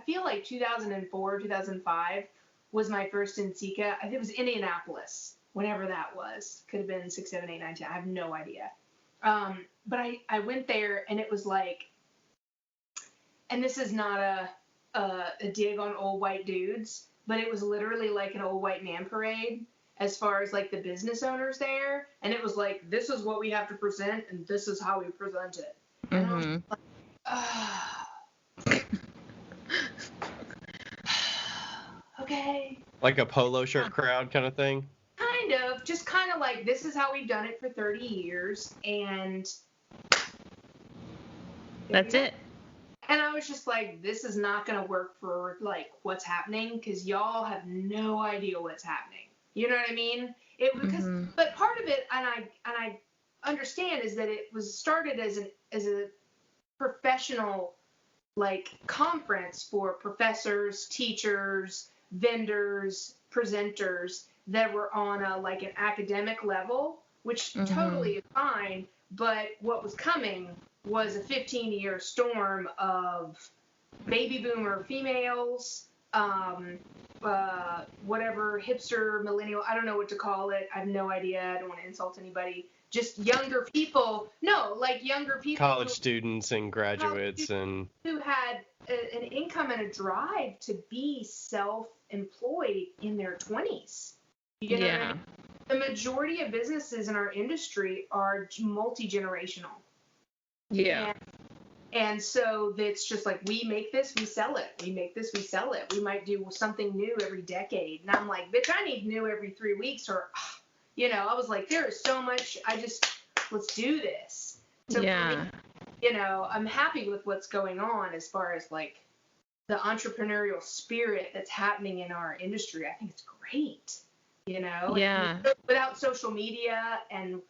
feel like 2004, 2005 was my first Inseca. I think it was Indianapolis, whenever that was. Could have been 6, 7, 8, 9, 10. I have no idea. But I went there, and it was like, and this is not a dig on old white dudes, but it was literally like an old white man parade as far as like the business owners there. And it was like, this is what we have to present, and this is how we present it. And I was like, okay. Like a polo shirt crowd kind of thing? Kind of. Just kind of like, this is how we've done it for 30 years, and that's it. And I was just like, this is not going to work for, like, what's happening, because y'all have no idea what's happening. You know what I mean? But part of it, and I understand, is that it was started as a professional, like, conference for professors, teachers, vendors, presenters that were on an academic level, which totally is fine. But what was coming was a 15-year storm of baby boomer females, whatever, hipster, millennial, I don't know what to call it. I have no idea. I don't want to insult anybody. Just younger people. No, like younger people. College students and graduates and who had an income and a drive to be self-employed in their 20s. You know what I mean? The majority of businesses in our industry are multi-generational. Yeah. And so it's just like, we make this, we sell it. We make this, we sell it. We might do something new every decade. And I'm like, bitch, I need new every 3 weeks. Or, you know, I was like, there is so much. Let's do this. So for me, you know, I'm happy with what's going on as far as like the entrepreneurial spirit that's happening in our industry. I think it's great, you know. Yeah. And without social media and,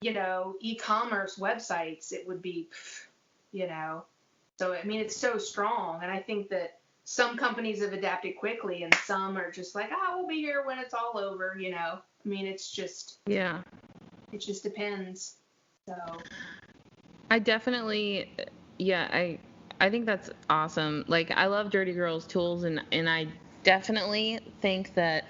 you know, e-commerce websites, it would be, you know. So, I mean, it's so strong. And I think that some companies have adapted quickly and some are just like, we'll be here when it's all over, you know. I mean, it's just, it just depends. So I definitely, I think that's awesome. Like, I love Dirty Girls Tools, and I definitely think that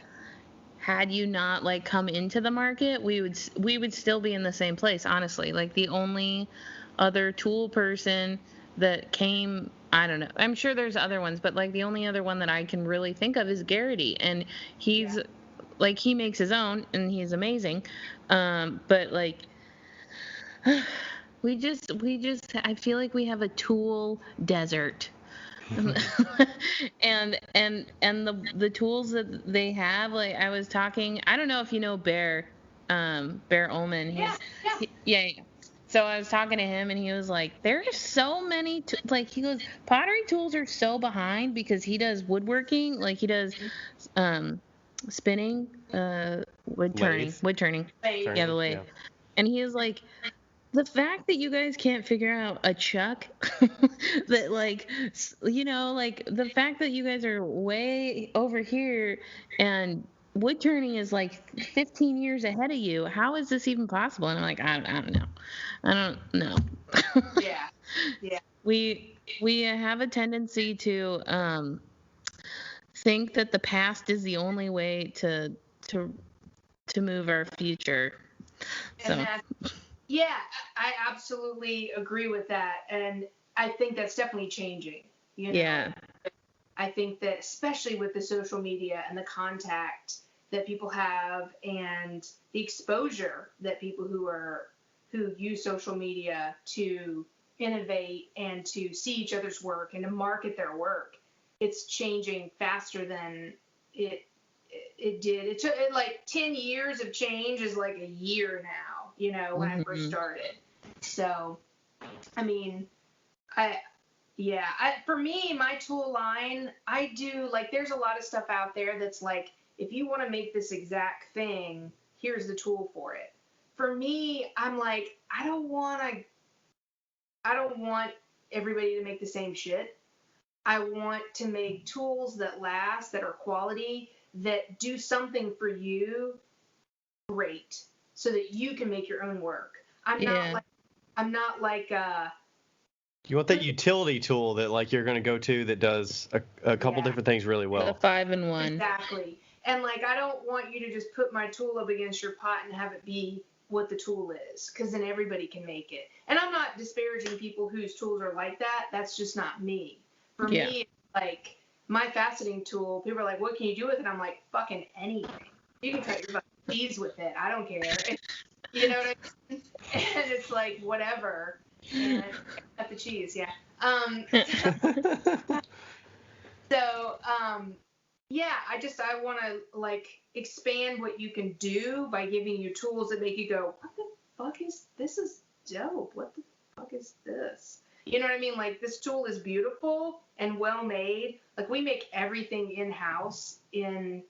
had you not like come into the market, we would still be in the same place, honestly. Like, the only other tool person that came, I don't know, I'm sure there's other ones, but like the only other one that I can really think of is Garrity, and he's like, he makes his own and he's amazing. But like, we just I feel like we have a tool desert. and the tools that they have, like, I was talking, I don't know if you know Bear Ullman. Yeah. So I was talking to him and he was like, there's so many like, he goes, pottery tools are so behind because he does woodworking, like he does spinning, wood turning. Yeah, the lathe. Yeah. And he was like, the fact that you guys can't figure out a chuck, that, like, you know, like, the fact that you guys are way over here and wood turning is like 15 years ahead of you, how is this even possible? And I'm like, I don't know. Yeah. We have a tendency to think that the past is the only way to move our future. So. Yeah, I absolutely agree with that, and I think that's definitely changing. You know? Yeah. I think that especially with the social media and the contact that people have and the exposure that people who use social media to innovate and to see each other's work and to market their work, it's changing faster than it did. It took like 10 years of change is like a year now, you know, when I first started. So, I mean, for me, my tool line, I do, like, there's a lot of stuff out there that's like, if you want to make this exact thing, here's the tool for it. For me, I'm like, I don't want everybody to make the same shit. I want to make tools that last, that are quality, that do something for you great, so that you can make your own work. I'm not like you want that utility tool that, like, you're going to go to that does a couple different things really well. The 5-in-1. Exactly. And, like, I don't want you to just put my tool up against your pot and have it be what the tool is, because then everybody can make it. And I'm not disparaging people whose tools are like that. That's just not me. For me, like, my faceting tool, people are like, what can you do with it? I'm like, fucking anything. You can cut your fucking cheese with it. I don't care. You know what I mean? And it's like, whatever. And cut the cheese, yeah. I want to, like, expand what you can do by giving you tools that make you go, what the fuck this is dope. What the fuck is this? You know what I mean? Like, this tool is beautiful and well made. Like, we make everything in-house and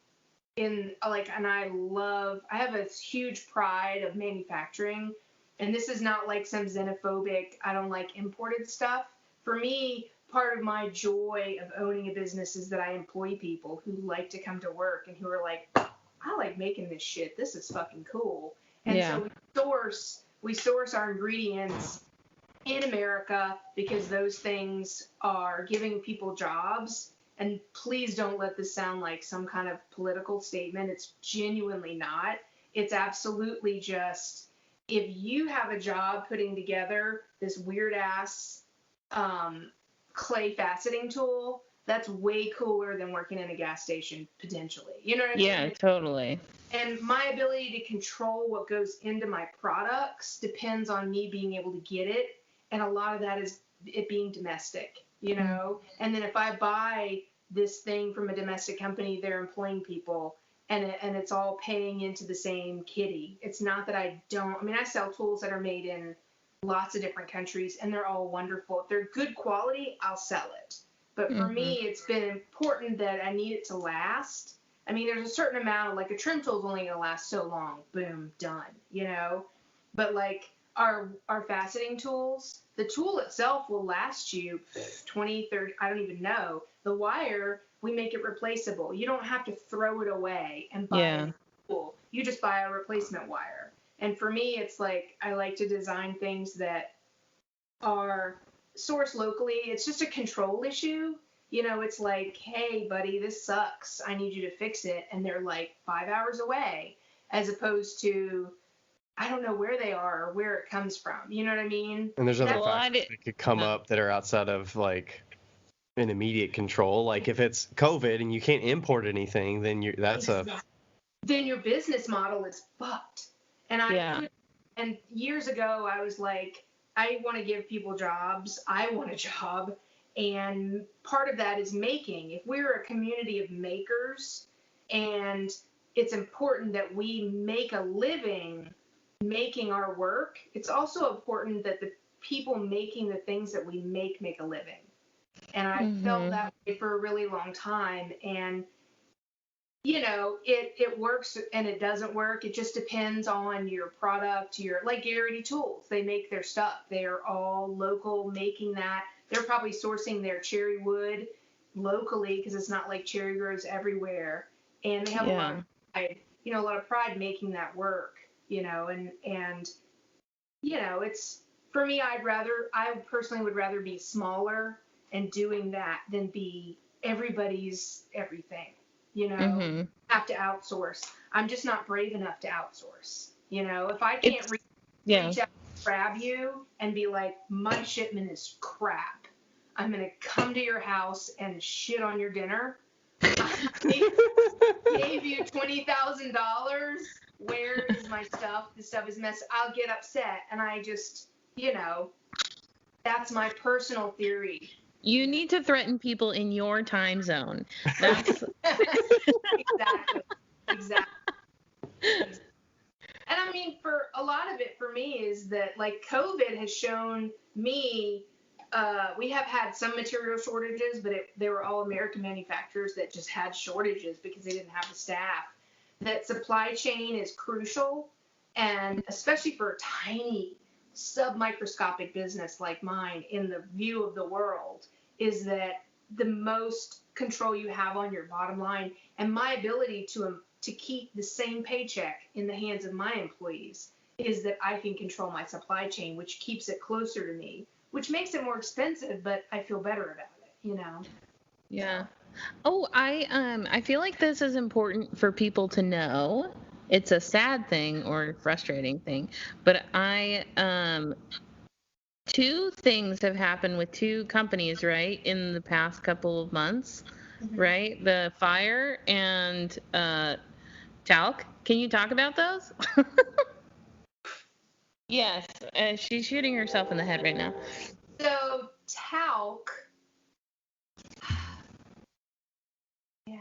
I have a huge pride of manufacturing. And this is not like some xenophobic, I don't like imported stuff. For me, part of my joy of owning a business is that I employ people who like to come to work and who are like, I like making this shit. This is fucking cool. And so we source our ingredients in America because those things are giving people jobs and please don't let this sound like some kind of political statement. It's genuinely not. It's absolutely just, if you have a job putting together this weird ass clay faceting tool, that's way cooler than working in a gas station potentially. You know what I mean? Yeah, totally. And my ability to control what goes into my products depends on me being able to get it. And a lot of that is it being domestic, you know? And then if I buy this thing from a domestic company, they're employing people, and it's all paying into the same kitty. It's not that I mean, I sell tools that are made in lots of different countries, and they're all wonderful. If they're good quality, I'll sell it. But for me, it's been important that I need it to last. I mean, there's a certain amount of, like, a trim tool is only going to last so long. Boom, done, you know? But, like, our faceting tools, the tool itself will last you 20, 30, I don't even know. The wire, we make it replaceable. You don't have to throw it away and buy a tool. You just buy a replacement wire. And for me, it's like, I like to design things that are sourced locally. It's just a control issue. You know, it's like, hey, buddy, this sucks. I need you to fix it. And they're like 5 hours away, as opposed to, I don't know where they are or where it comes from. You know what I mean? And there's other factors that could come up that are outside of, like, an immediate control. Like, if it's COVID and you can't import anything, then then your business model is fucked. And and years ago, I was like, I want to give people jobs. I want a job. And part of that is making. If we're a community of makers, and it's important that we make a living making our work, it's also important that the people making the things that we make a living. And I felt that way for a really long time. And, you know, it works and it doesn't work. It just depends on your product, like Garrity Tools. They make their stuff. They are all local making that. They're probably sourcing their cherry wood locally, because it's not like cherry grows everywhere. And they have a lot of pride, a lot of pride making that work, and it's, for me, I personally would rather be smaller and doing that than be everybody's everything, have to outsource. I'm just not brave enough to outsource. If I can't reach out and grab you and be like, my shipment is crap, I'm going to come to your house and shit on your dinner. I gave you $20,000. Where is my stuff? This stuff is messed. I'll get upset. And I just, that's my personal theory. You need to threaten people in your time zone. That's Exactly. And I mean, for a lot of it for me is that, like, COVID has shown me, we have had some material shortages, but they were all American manufacturers that just had shortages because they didn't have the staff. That supply chain is crucial, and especially for a tiny submicroscopic business like mine, in the view of the world, is that the most control you have on your bottom line, and my ability to keep the same paycheck in the hands of my employees, is that I can control my supply chain, which keeps it closer to me, which makes it more expensive, but I feel better about it, Yeah. Oh, I feel like this is important for people to know. It's a sad thing or frustrating thing, but two things have happened with two companies, right, in the past couple of months, right? The fire and talc. Can you talk about those? Yes, she's shooting herself in the head right now. So talc. Yeah.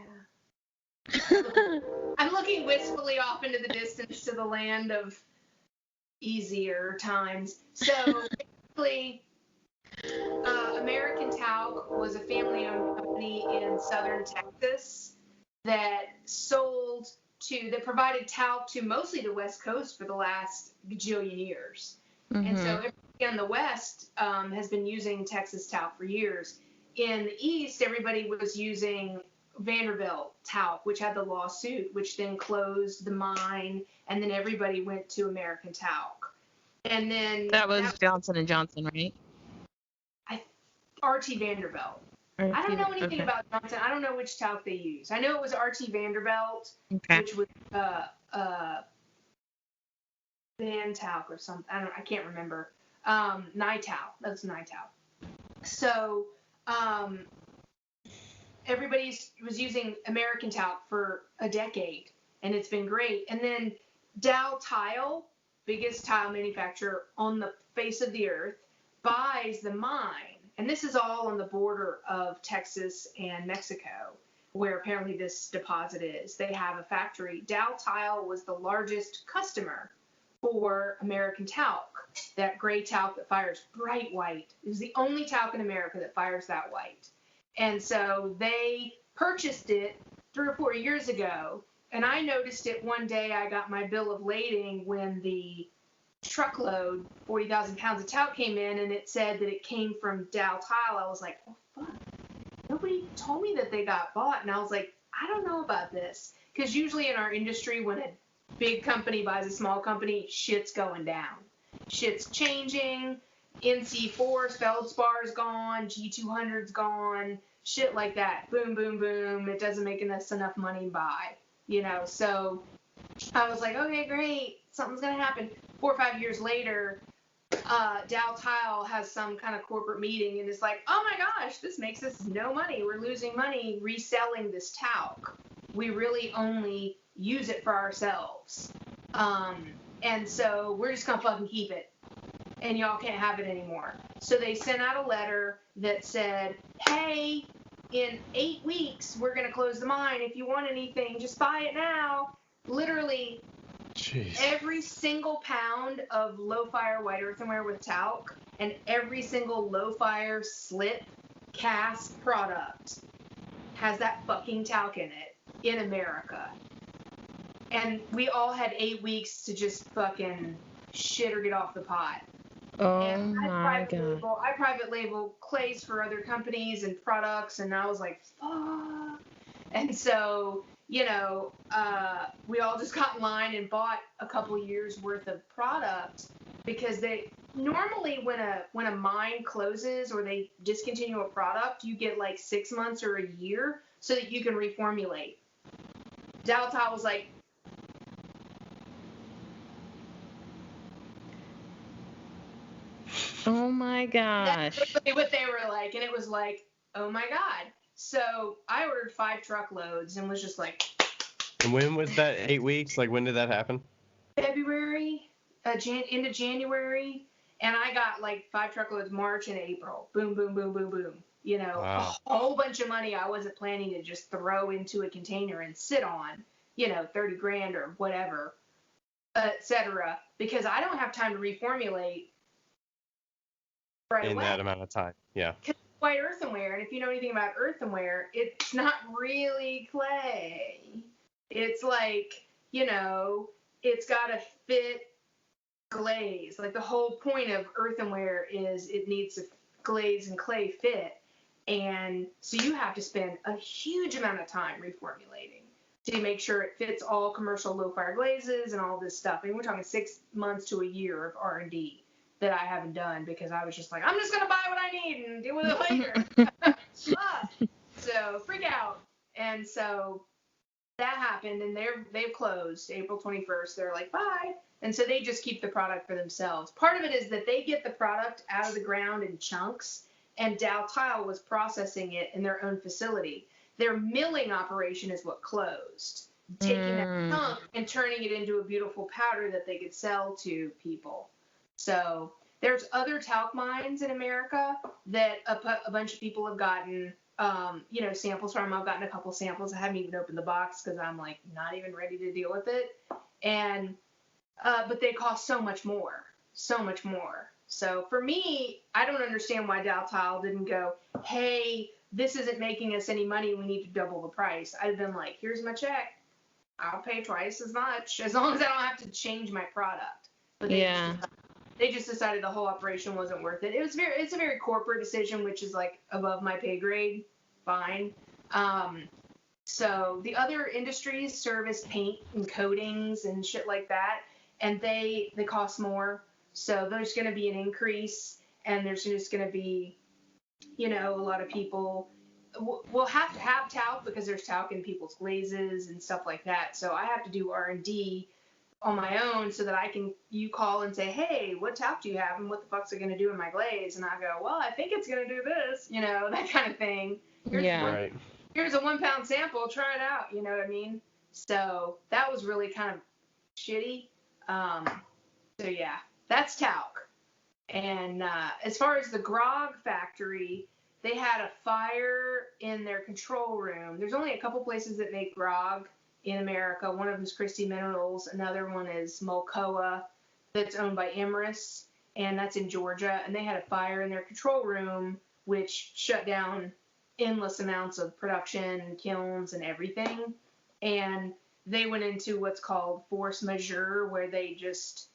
I'm looking wistfully off into the distance to the land of easier times. So basically, American Talc was a family-owned company in southern Texas that provided talc to mostly the West Coast for the last gajillion years. And so everybody in the West has been using Texas talc for years. In the East, everybody was using Vanderbilt talc, which had the lawsuit, which then closed the mine, and then everybody went to American Talc. And then that was Johnson & Johnson, right? RT Vanderbilt. I don't know anything Okay. about Johnson. I don't know which talc they use. I know it was RT Vanderbilt, Okay. which was Van talc or something. I can't remember. Nital. That's Nital. So everybody was using American talc for a decade, and it's been great. And then Dow Tile, biggest tile manufacturer on the face of the earth, buys the mine. And this is all on the border of Texas and Mexico, where apparently this deposit is. They have a factory. Dow Tile was the largest customer for American talc, that gray talc that fires bright white. It was the only talc in America that fires that white. And so they purchased it 3 or 4 years ago. And I noticed it one day. I got my bill of lading when the truckload, 40,000 pounds of talc came in, and it said that it came from Dow Tile. I was like, oh, fuck. Nobody told me that they got bought. And I was like, I don't know about this. Because usually in our industry, when a big company buys a small company, shit's going down. Shit's changing. NC4's Feldspar is gone. G200's gone. Shit like that. Boom, boom, boom. It doesn't make us enough money to buy. You know, so I was like, okay, great. Something's going to happen. 4 or 5 years later, Dow Tile has some kind of corporate meeting and it's like, oh my gosh, this makes us no money. We're losing money reselling this talc. We really only use it for ourselves. And so we're just going to fucking keep it. And y'all can't have it anymore. So they sent out a letter that said, hey, in 8 weeks, we're going to close the mine. If you want anything, just buy it now. Literally, Jeez. Every single pound of low-fire white earthenware with talc and every single low-fire slit cast product has that fucking talc in it in America. And we all had 8 weeks to just fucking shit or get off the pot. Oh And my God. I private label clays for other companies and products, and I was like, fuck. And so, you know, we all just got in line and bought a couple years worth of product because they normally when a mine closes or they discontinue a product, you get like 6 months or a year so that you can reformulate. Dow Tile was like, Oh my gosh. that's really what they were like, and it was like, oh my God. So I ordered 5 truckloads and was just like. And when was that 8 weeks? Like, when did that happen? February, into January, and I got like 5 truckloads March and April. Boom, boom, boom, boom, boom. You know, Wow. a whole bunch of money I wasn't planning to just throw into a container and sit on, you know, 30 grand or whatever, etc. Because I don't have time to reformulate right In away. that amount of time, yeah. Because it's white earthenware, and if you know anything about earthenware, it's not really clay. It's like, you know, it's got to fit glaze. Like the whole point of earthenware is it needs to glaze and clay fit. And so you have to spend a huge amount of time reformulating to make sure it fits all commercial low fire glazes and all this stuff. I mean, we're talking 6 months to a year of R&D that I haven't done because I was just like, I'm just going to buy what I need and deal with it later. So freak out. And so that happened, and they've closed April 21st. They're like, bye. And so they just keep the product for themselves. Part of it is that they get the product out of the ground in chunks, and Dow Tile was processing it in their own facility. Their milling operation is what closed, taking that chunk and turning it into a beautiful powder that they could sell to people. So there's other talc mines in America that a bunch of people have gotten you know, samples from. I've gotten a couple samples. I haven't even opened the box because I'm like not even ready to deal with it. And but they cost so much more. So for me, I don't understand why Dow Tile didn't go, hey, this isn't making us any money. We need to double the price. I'd have been like, here's my check. I'll pay twice as much as long as I don't have to change my product. But they just decided the whole operation wasn't worth it. It's a very corporate decision, which is like above my pay grade. Fine. So the other industries service paint and coatings and shit like that, and they cost more. So there's going to be an increase, and there's just going to be, you know, a lot of people we'll have to have talc because there's talc in people's glazes and stuff like that. So I have to do R&D on my own so that you call and say, hey, what talc do you have and what the fuck's it going to do in my glaze? And I go, well, I think it's going to do this, that kind of thing. Right. Here's a 1 pound sample, try it out, you know what I mean? So that was really kind of shitty. So yeah, that's talc. And as far as the grog factory, they had a fire in their control room. There's only a couple places that make grog in America. One of them is Christie Minerals. Another one is Mulcoa, that's owned by Emrys, and that's in Georgia. And they had a fire in their control room, which shut down endless amounts of production, kilns, and everything. And they went into what's called force majeure, where they just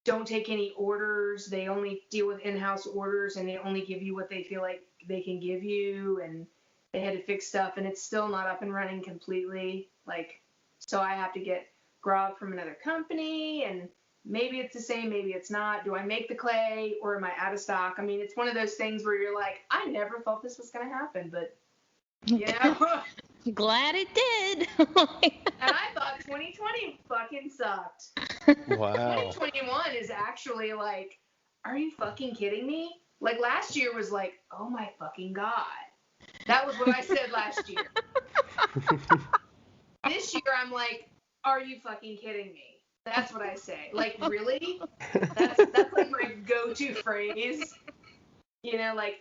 don't take any orders. They only deal with in-house orders, and they only give you what they feel like they can give you. And they had to fix stuff, and it's still not up and running completely. So I have to get grog from another company, and maybe it's the same, maybe it's not. Do I make the clay, or am I out of stock? I mean, it's one of those things where you're like, I never thought this was going to happen, but, Glad it did. And I thought 2020 fucking sucked. Wow. 2021 is actually like, are you fucking kidding me? Like, last year was like, oh my fucking God. That was what I said last year. This year I'm like, are you fucking kidding me? That's what I say. Like, really? That's like my go-to phrase.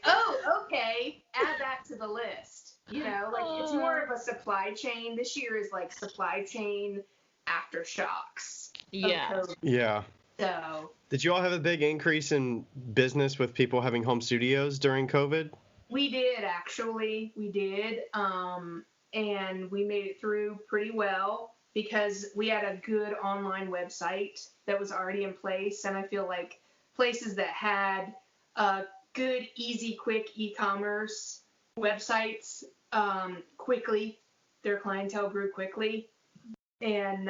Oh, okay, add that to the list. It's more of a supply chain. This year is like supply chain aftershocks. Yeah. Yeah. So. Did you all have a big increase in business with people having home studios during COVID? We did, actually. We did. And we made it through pretty well because we had a good online website that was already in place. And I feel like places that had good, easy, quick e-commerce websites quickly, their clientele grew quickly. And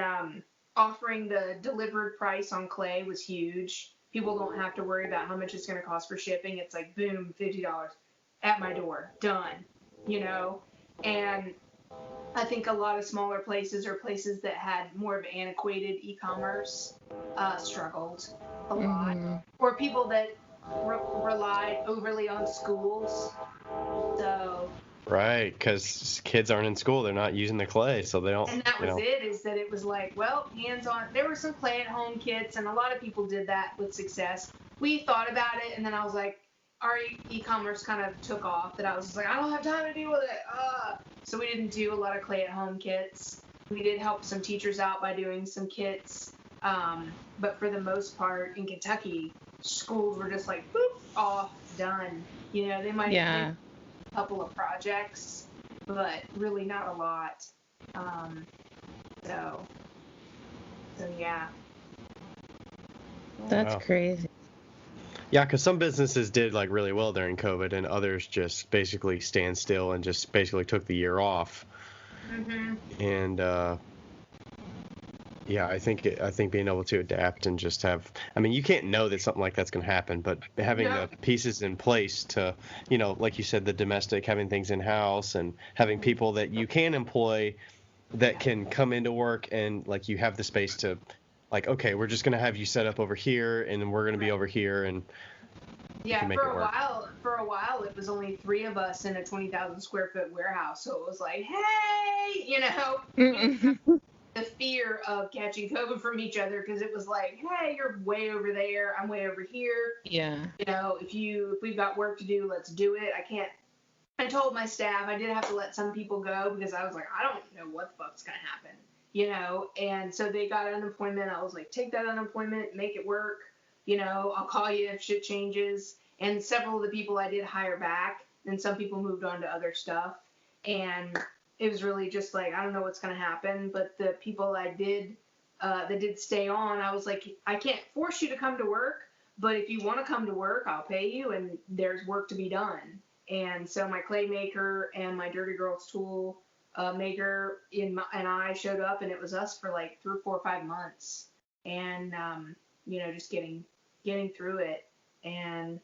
offering the delivered price on clay was huge. People don't have to worry about how much it's going to cost for shipping. It's like, boom, $50 at my door, done, And I think a lot of smaller places or places that had more of antiquated e-commerce struggled a lot. Or people that relied overly on schools. So. Right, because kids aren't in school. They're not using the clay, so they don't. And that was it, is that it was like, well, hands-on. There were some play-at-home kits, and a lot of people did that with success. We thought about it, and then I was like, our e-commerce kind of took off, that I was just like, I don't have time to deal with it. So we didn't do a lot of clay-at-home kits. We did help some teachers out by doing some kits. But for the most part, in Kentucky, schools were just like, boop, off, done. They might have a couple of projects, but really not a lot. So yeah. That's crazy. Yeah, because some businesses did like really well during COVID, and others just basically stand still and just basically took the year off. Mm-hmm. And yeah, I think being able to adapt and just have, I mean, you can't know that something like that's going to happen, but having the pieces in place to, like you said, the domestic, having things in house and having people that you can employ that can come into work, and like you have the space to, like, okay, we're just going to have you set up over here, and then we're going to be over here, and yeah, for a while it was only 3 of us in a 20,000 square foot warehouse, so it was like, hey, the fear of catching COVID from each other, because it was like, hey, you're way over there, I'm way over here. Yeah. If we've got work to do, let's do it. I told my staff I did have to let some people go because I was like, I don't know what the fuck's gonna happen. And so they got unemployment. I was like, take that unemployment, make it work. I'll call you if shit changes. And several of the people I did hire back, and some people moved on to other stuff. And it was really just like, I don't know what's going to happen. But the people I did, that did stay on, I was like, I can't force you to come to work, but if you want to come to work, I'll pay you, and there's work to be done. And so my clay maker and my Dirty Girls tool maker and I showed up, and it was us for like 3, 4, 5 months, and just getting through it and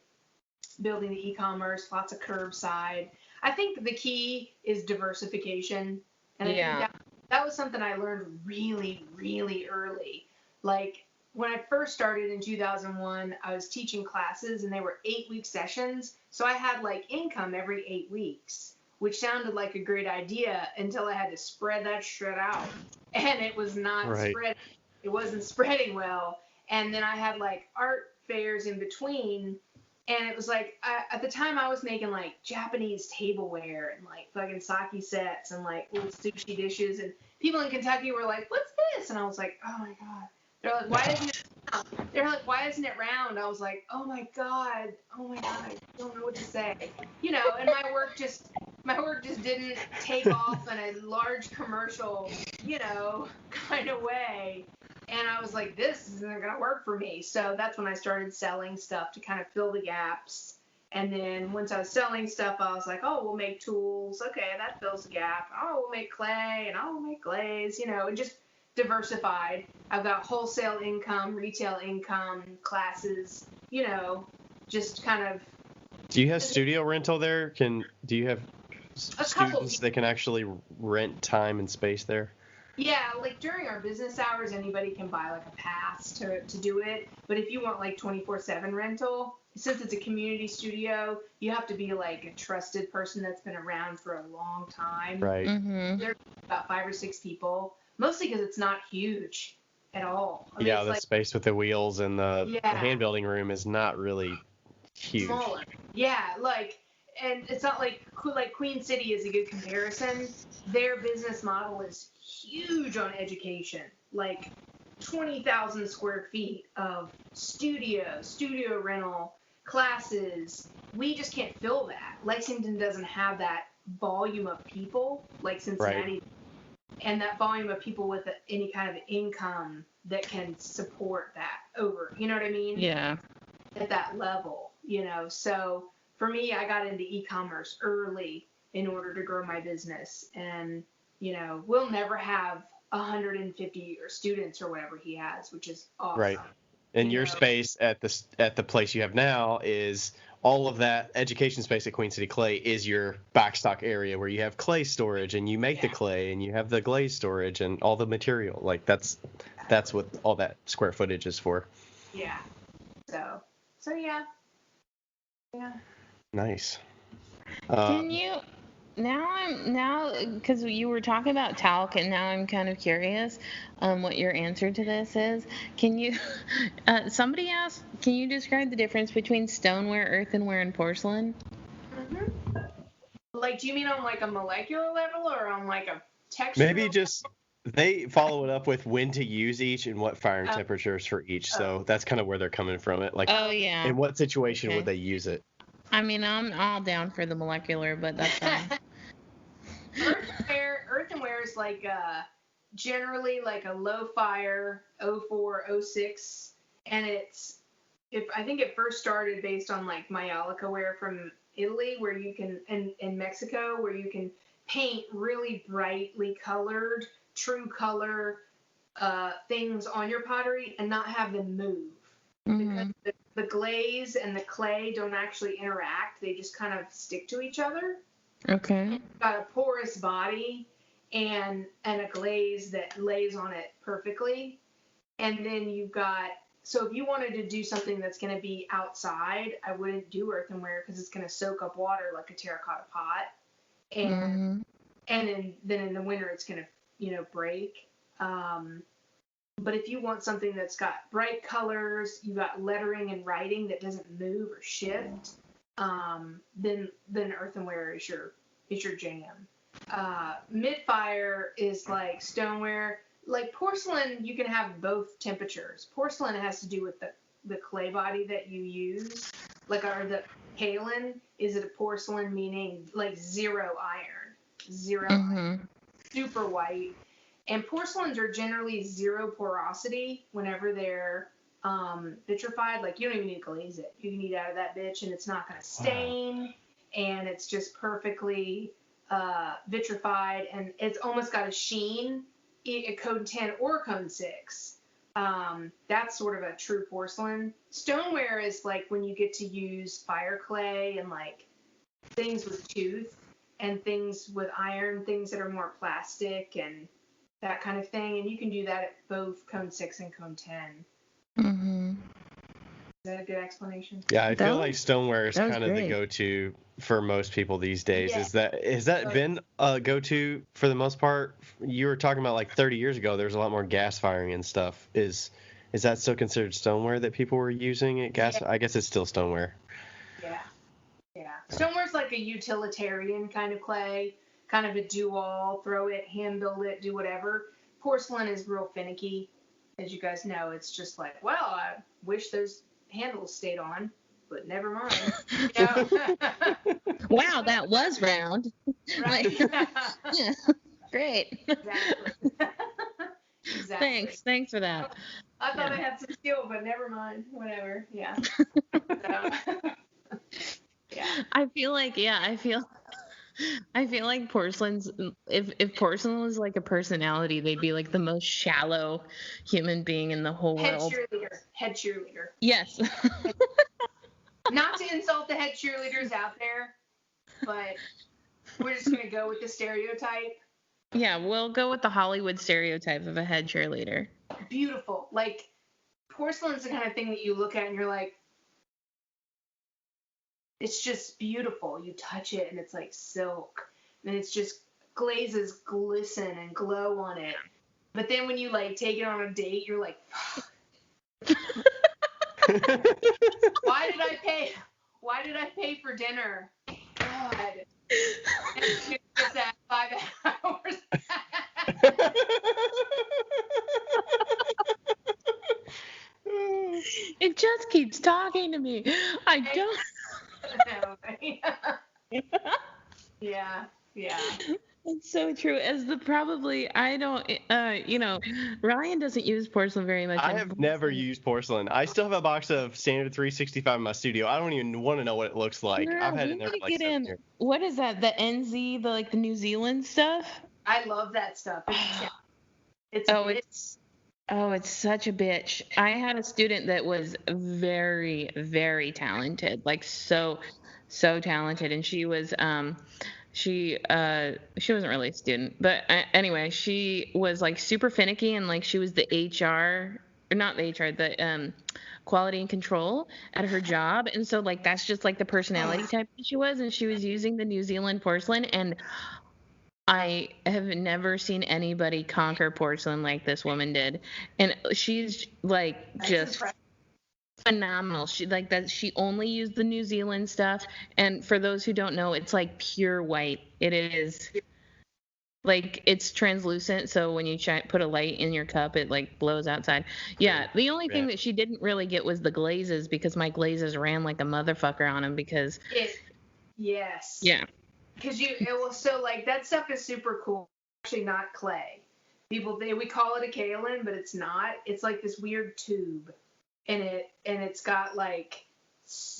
building the e-commerce, lots of curbside. I think the key is diversification. And I think that was something I learned really, really early. Like when I first started in 2001, I was teaching classes and they were 8-week sessions. So I had like income every 8 weeks, which sounded like a great idea until I had to spread that shit out. And it was not spread. It wasn't spreading well. And then I had like art fairs in between. And it was like, at the time I was making like Japanese tableware and like fucking sake sets and like little sushi dishes. And people in Kentucky were like, what's this? And I was like, oh my God. They're like, why isn't it round? They're like, why isn't it round? I was like, oh my God, I don't know what to say. You know, and my work just didn't take off in a large commercial, you know, kind of way. And I was like, this isn't going to work for me. So that's when I started selling stuff to kind of fill the gaps. And then once I was selling stuff, I was like, oh, we'll make tools. Okay, that fills the gap. Oh, we'll make clay, and oh, we'll make glaze, you know, and just diversified. I've got wholesale income, retail income, classes, you know, just kind of. Do you have studio rental there? Do you have students that can actually rent time and space there? Yeah, like during our business hours, anybody can buy like a pass to do it. But if you want like 24/7 rental, since it's a community studio, you have to be like a trusted person that's been around for a long time. Right. Mm-hmm. There's about 5 or 6 people, mostly because it's not huge at all. I mean, yeah, the like, space with the wheels and the hand building room is not really huge. Smaller. Yeah, like, and it's not like Queen City is a good comparison. Their business model is huge on education, like 20,000 square feet of studio rental, classes. We just can't fill that. Lexington doesn't have that volume of people like Cincinnati, right, and that volume of people with any kind of income that can support that over, you know what I mean? Yeah. At that level, you know. So for me, I got into e-commerce early in order to grow my business. And, you know, we'll never have 150 students or whatever he has, which is awesome. Right. And your space at the place you have now is all of that education space at Queen City Clay is your backstock area where you have clay storage and you make the clay and you have the glaze storage and all the material. Like that's what all that square footage is for. Yeah. So yeah. Nice. Can you now because you were talking about talc and now I'm kind of curious what your answer to this is. Can you somebody asked, can you describe the difference between stoneware, earthenware, and porcelain? Mm-hmm. Like, do you mean on like a molecular level or on like a texture? Maybe just they follow it up with when to use each and what firing temperatures for each. So that's kind of where they're coming from it. Like, in what situation would they use it? I mean, I'm all down for the molecular, but that's fine. Earthenware is like generally like a low fire 04, 06, and I think it first started based on like Mayalica ware from Italy, where you can, in Mexico, where you can paint really brightly colored, true color things on your pottery and not have them move. Mm-hmm. Because the glaze and the clay don't actually interact. They just kind of stick to each other. Okay. It's got a porous body and a glaze that lays on it perfectly. And then you've got, so if you wanted to do something that's going to be outside, I wouldn't do earthenware because it's going to soak up water like a terracotta pot. And then in the winter it's going to, you know, break. But if you want something that's got bright colors, you got lettering and writing that doesn't move or shift, then earthenware is your jam. Mid-fire is like stoneware. Like porcelain, you can have both temperatures. Porcelain has to do with the clay body that you use. Like the kaolin is it a porcelain, meaning like zero iron, iron, super white. And porcelains are generally zero porosity whenever they're vitrified. Like, you don't even need to glaze it. You can eat out of that bitch and it's not going to stain. Wow. And it's just perfectly vitrified. And it's almost got a sheen, a cone 10 or cone 6. That's sort of a true porcelain. Stoneware is like when you get to use fire clay and like things with tooth. and things with iron, things that are more plastic and that kind of thing. And you can do that at both cone 6 and cone 10. Mm-hmm. Is that a good explanation? Yeah, I feel like stoneware is that was kind of the great. go-to for most people these days. Yeah. Has that been a go-to for the most part? You were talking about like 30 years ago, there's a lot more gas firing and stuff. Is that still considered stoneware that people were using at gas? Yeah. I guess it's still stoneware. Yeah. Yeah. Stoneware's like a utilitarian kind of clay, kind of a do-all, throw it, hand build it, do whatever. Porcelain is real finicky. As you guys know, it's just like, well, I wish those handles stayed on, but never mind. You know? Wow, that was round. Right. Yeah. Great. Exactly. Exactly. Thanks for that. I thought I had some skill, but never mind. Whatever. Yeah. So, yeah. I feel like porcelain's if porcelain was like a personality, they'd be like the most shallow human being in the whole world. Head cheerleader. Yes. Not to insult the head cheerleaders out there, but we're just gonna go with the stereotype. Yeah, we'll go with the Hollywood stereotype of a head cheerleader. Beautiful. Like, porcelain's the kind of thing that you look at and you're like, it's just beautiful. You touch it and it's like silk. And it's just glazes glisten and glow on it. But then when you like take it on a date, you're like, why did I pay for dinner? God. And it's at 5 hours. It just keeps talking to me. I don't. Yeah. It's so true. I don't, Ryan doesn't use porcelain very much. I have never used porcelain. I still have a box of standard 365 in my studio. I don't even want to know what it looks like. No, I've had we it there for need to like get 7 in. years. What is that? The NZ, the New Zealand stuff? I love that stuff. It's such a bitch. I had a student that was very, very talented, like so talented, and she wasn't really a student, but anyway, she was like super finicky, and like she was the HR, or not the HR, the quality and control at her job, and so like that's just like the personality type that she was, and she was using the New Zealand porcelain, and I have never seen anybody conquer porcelain like this woman did. And she's like just phenomenal. She like that she only used the New Zealand stuff, and for those who don't know, it's like pure white. It is like it's translucent, so when you put a light in your cup, it like blows outside. Yeah, the only thing that she didn't really get was the glazes, because my glazes ran like a motherfucker on them because yes. Yeah. Because so like that stuff is super cool. Actually, not clay. We call it a kaolin, but it's not. It's like this weird tube, and it's got like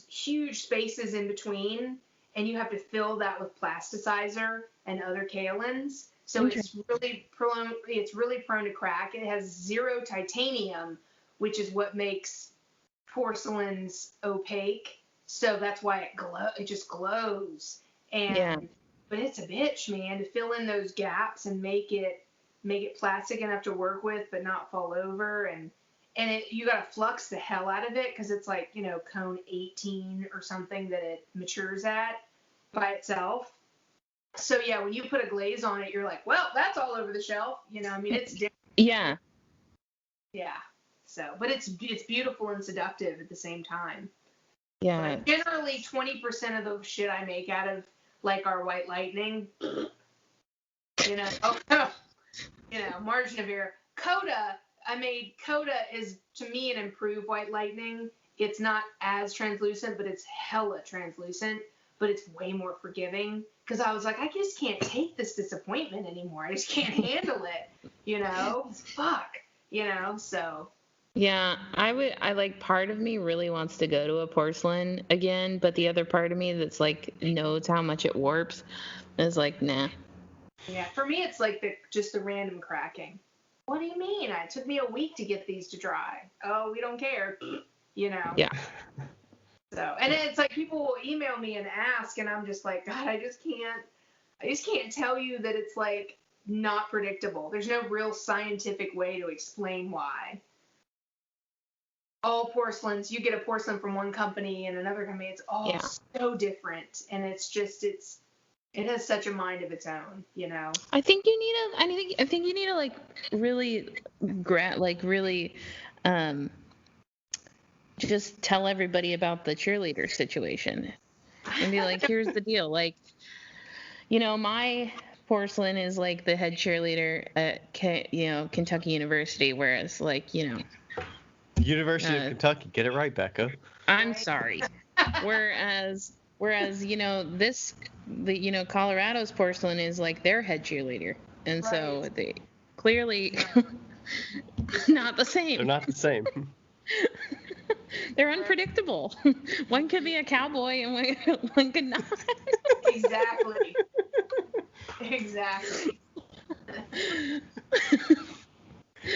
huge spaces in between, and you have to fill that with plasticizer and other kaolins. So it's really prone to crack. It has 0 titanium, which is what makes porcelains opaque. So that's why it just glows. But it's a bitch, man, to fill in those gaps and make it plastic enough to work with but not fall over, and you gotta flux the hell out of it, because it's like, cone 18 or something that it matures at by itself. So yeah, when you put a glaze on it, you're like, well, that's all over the shelf. It's different. Yeah. So, but it's beautiful and seductive at the same time. Yeah. But generally, 20% of the shit I make out of like our white lightning, margin of error. Coda is to me an improved white lightning. It's not as translucent, but it's hella translucent, but it's way more forgiving. Because I was like, I just can't take this disappointment anymore. I just can't handle it, fuck, so. Yeah, I like, part of me really wants to go to a porcelain again, but the other part of me that's like knows how much it warps is like, nah. Yeah, for me it's like just the random cracking. What do you mean? It took me a week to get these to dry. Oh, we don't care, Yeah. So, and it's like people will email me and ask, and I'm just like, God, I just can't. I just can't tell you that it's like not predictable. There's no real scientific way to explain why. All porcelains, you get a porcelain from one company and another company, it's all so different, and it's just it has such a mind of its own, you know. I think you need to like really just tell everybody about the cheerleader situation and be like, here's the deal, like, you know, my porcelain is like the head cheerleader at Kentucky University, whereas like, you know, University of Kentucky, get it right, Becca. I'm sorry. Whereas you know, Colorado's porcelain is like their head cheerleader, and so they clearly not the same. They're not the same. They're unpredictable. One could be a cowboy and one could not. Exactly.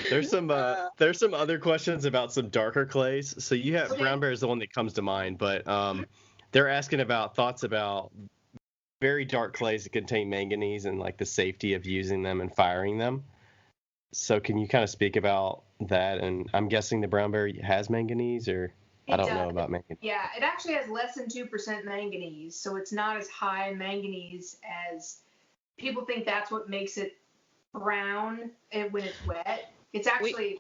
There's some other questions about some darker clays. So you have brown bear is the one that comes to mind, but they're asking about thoughts about very dark clays that contain manganese and like the safety of using them and firing them. So can you kind of speak about that? And I'm guessing the brown bear has manganese, or I don't know about manganese. Yeah, it actually has less than 2% manganese, so it's not as high in manganese as people think. That's what makes it brown when it's wet. It's actually.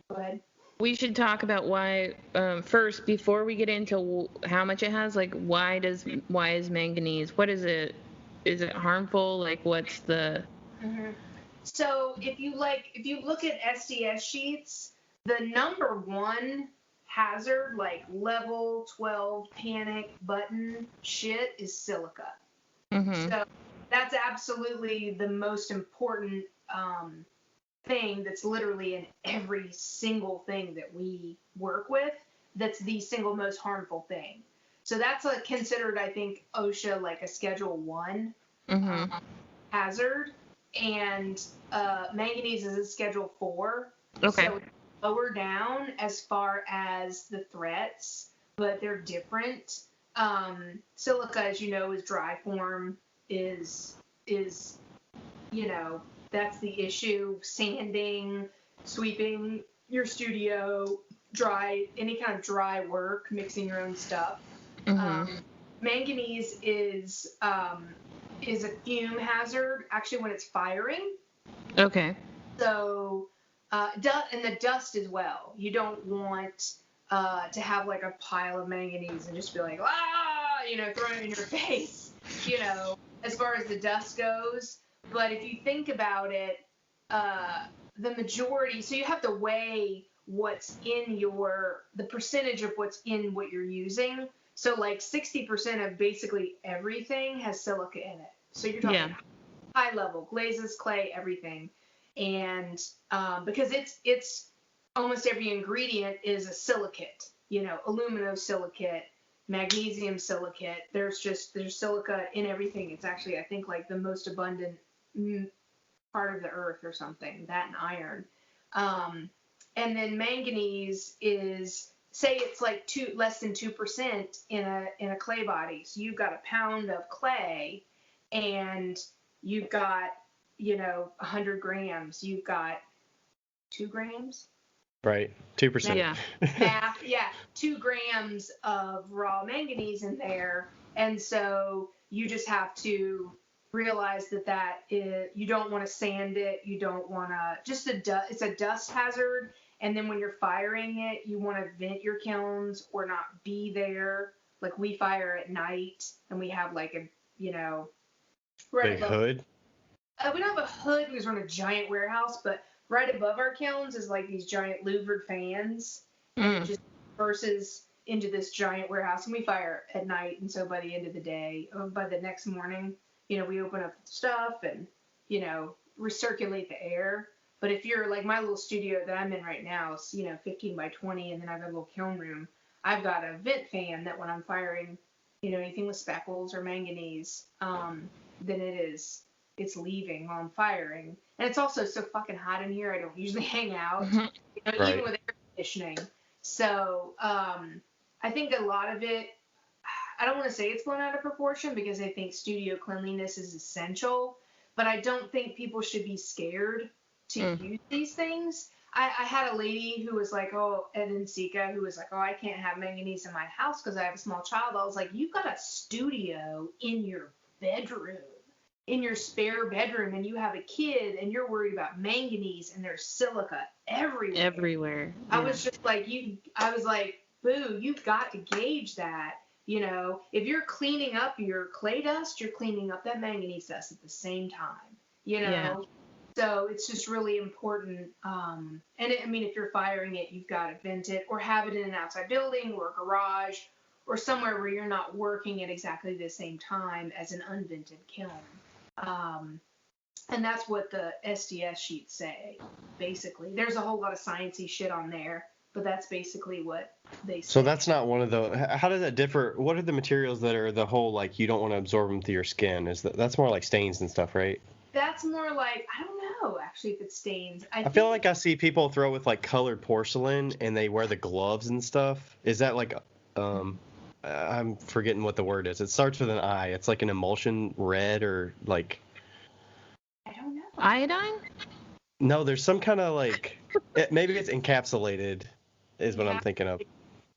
Go ahead. We should talk about why first before we get into how much it has. Like, why is manganese? What is it? Is it harmful? Like, what's the? Mm-hmm. So if you look at SDS sheets, the number one hazard, like level 12 panic button shit, is silica. Mm-hmm. So that's absolutely the most important thing that's literally in every single thing that we work with. That's the single most harmful thing. So that's considered, I think, OSHA like a Schedule 1 hazard, and manganese is a Schedule 4. Okay. So it's lower down as far as the threats, but they're different. Silica, as you know, is dry form, is you know, that's the issue. Sanding, sweeping your studio, any kind of dry work, mixing your own stuff. Manganese is a fume hazard, actually, when it's firing. Okay. So, and the dust as well. You don't want to have like a pile of manganese and just be like, throwing it in your face, as far as the dust goes. But if you think about it, the majority, so you have to weigh what's in the percentage of what's in what you're using. So like 60% of basically everything has silica in it. So you're talking high level, glazes, clay, everything. And because it's almost every ingredient is a silicate, aluminosilicate, magnesium silicate. There's silica in everything. It's actually, I think, like the most abundant part of the earth or something, that and iron. And then manganese is, say it's like less than 2% in a clay body. So you've got a pound of clay and you've got, 100 grams. You've got 2 grams. Right. 2%. Yeah. Math. Yeah. 2 grams of raw manganese in there. And so you just have to realize that you don't want to sand it. You don't want to it's a dust hazard. And then when you're firing it, you want to vent your kilns or not be there. Like we fire at night and we have like a, big hood. We don't have a hood because we're in a giant warehouse, but right above our kilns is like these giant louvered fans, and it just bursts into this giant warehouse, and we fire at night. And so by the end of the day, by the next morning, we open up the stuff and, recirculate the air. But if you're like my little studio that I'm in right now, is 15 by 20, and then I've got a little kiln room. I've got a vent fan that when I'm firing, anything with speckles or manganese, then it's leaving while I'm firing. And it's also so fucking hot in here. I don't usually hang out, Right. even with air conditioning. So I think a lot of it, I don't want to say it's blown out of proportion because I think studio cleanliness is essential, but I don't think people should be scared to use these things. I had a lady who was like, at NCECA, who was like, I can't have manganese in my house because I have a small child. I was like, you've got a studio in your bedroom, in your spare bedroom, and you have a kid and you're worried about manganese and there's silica everywhere. Yeah. I was just like, boo, you've got to gauge that. You know, if you're cleaning up your clay dust, you're cleaning up that manganese dust at the same time, you know? Yeah. So it's just really important. If you're firing it, you've got to vent it or have it in an outside building or a garage or somewhere where you're not working at exactly the same time as an unvented kiln. And that's what the SDS sheets say, basically. There's a whole lot of sciencey shit on there, but that's basically what they say. So that's not one of the. How does that differ? What are the materials that are the whole, like, you don't want to absorb them through your skin? That's more like stains and stuff, right? That's more like, I don't know, actually, if it stains. I feel like I see people throw with, like, colored porcelain, and they wear the gloves and stuff. Is that, like, I'm forgetting what the word is. It starts with an I. It's like an emulsion red or, like... I don't know. Iodine? No, there's some kind of, like... maybe it's encapsulated is what I'm thinking of.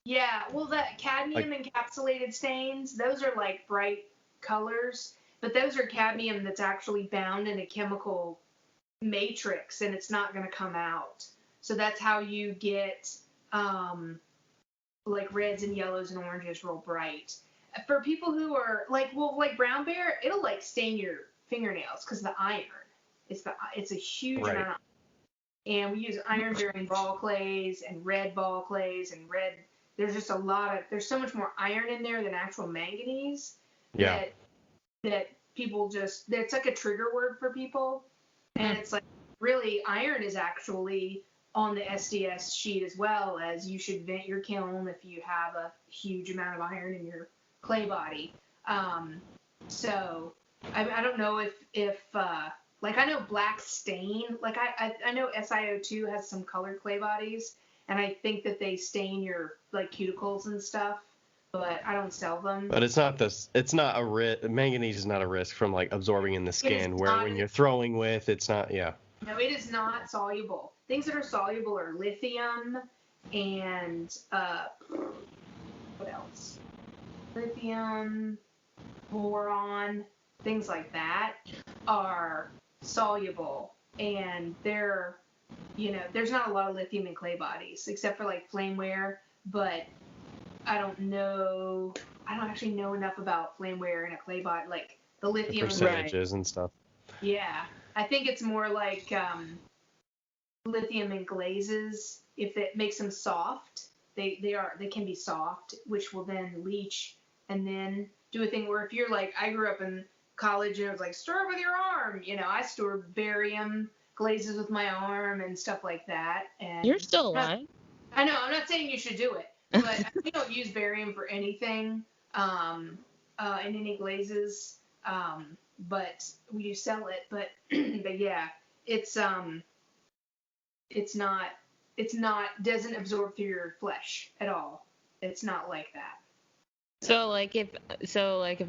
Yeah, well, that cadmium encapsulated stains, those are, like, bright colors. But those are cadmium that's actually bound in a chemical matrix, and it's not going to come out. So that's how you get like reds and yellows and oranges real bright. For people who are like brown bear, it'll like stain your fingernails because the iron. It's a huge amount of, and we use iron bearing ball clays and red ball clays and red. There's just there's so much more iron in there than actual manganese. Yeah. That people it's like a trigger word for people. And it's like, really, iron is actually on the SDS sheet as well, as you should vent your kiln if you have a huge amount of iron in your clay body. So I don't know if like I know black stain, like I know SiO2 has some colored clay bodies, and I think that they stain your like cuticles and stuff. But I don't sell them. But it's not a risk. Manganese is not a risk from like absorbing in the skin. Where when you're throwing with, it's not. Yeah. No, it is not soluble. Things that are soluble are lithium and what else? Lithium, boron, things like that are soluble, and there's not a lot of lithium in clay bodies except for like flameware, but I don't actually know enough about flameware in a clay body, like the lithium. The percentages and stuff. Yeah. I think it's more like lithium in glazes. If it makes them soft, they can be soft, which will then leach and then do a thing where if you're like, I grew up in college and it was like, stir it with your arm. You know, I store barium glazes with my arm and stuff like that. And You're still alive. I know. I'm not saying you should do it. But we don't use barium for anything in any glazes, but we do sell it. But yeah, it's not doesn't absorb through your flesh at all. It's not like that. So like if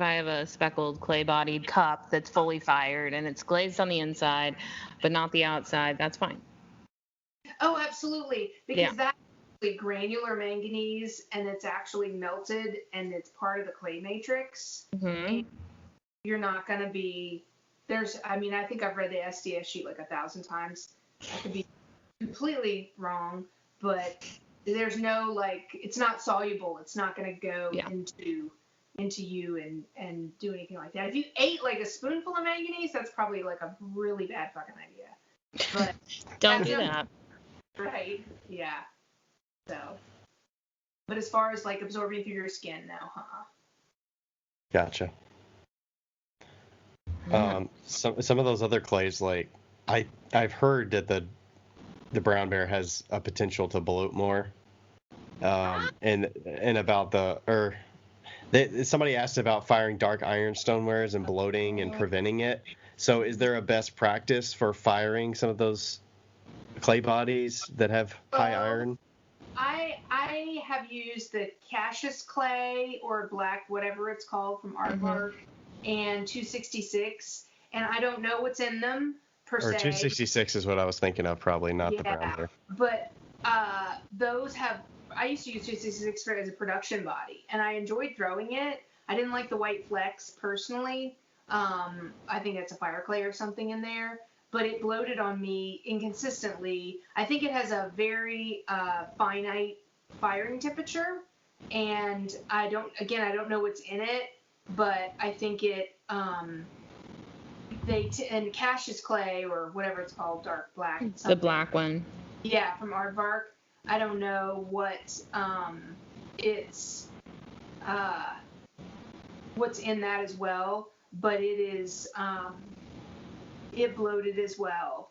I have a speckled clay-bodied cup that's fully fired and it's glazed on the inside but not the outside, that's fine. Oh, absolutely, because that's granular manganese and it's actually melted and it's part of the clay matrix. Mm-hmm. You're not going to be I think I've read the SDS sheet like 1,000 times. I could be completely wrong, but there's no like, it's not soluble. It's not going to go into you and do anything like that. If you ate like a spoonful of manganese, that's probably like a really bad fucking idea. But don't do that. Right. Yeah. So, but as far as like absorbing through your skin, no, Gotcha. Some of those other clays, like I've heard that the brown bear has a potential to bloat more. And about somebody asked about firing dark iron stonewares and bloating and preventing it. So is there a best practice for firing some of those clay bodies that have high iron? I have used the Cassius clay or black, whatever it's called, from Aardvark, and 266, and I don't know what's in them per Or se. 266 is what I was thinking of, probably, not the brown bear. But those have. I used to use 266 as a production body, and I enjoyed throwing it. I didn't like the white flecks personally. I think it's a fire clay or something in there, but it bloated on me inconsistently. I think it has a very finite firing temperature, and I don't know what's in it, but I think it and Cassius clay or whatever it's called, dark black. Something. The black one. Yeah, from Aardvark. I don't know what it's what's in that as well, but it is it bloated as well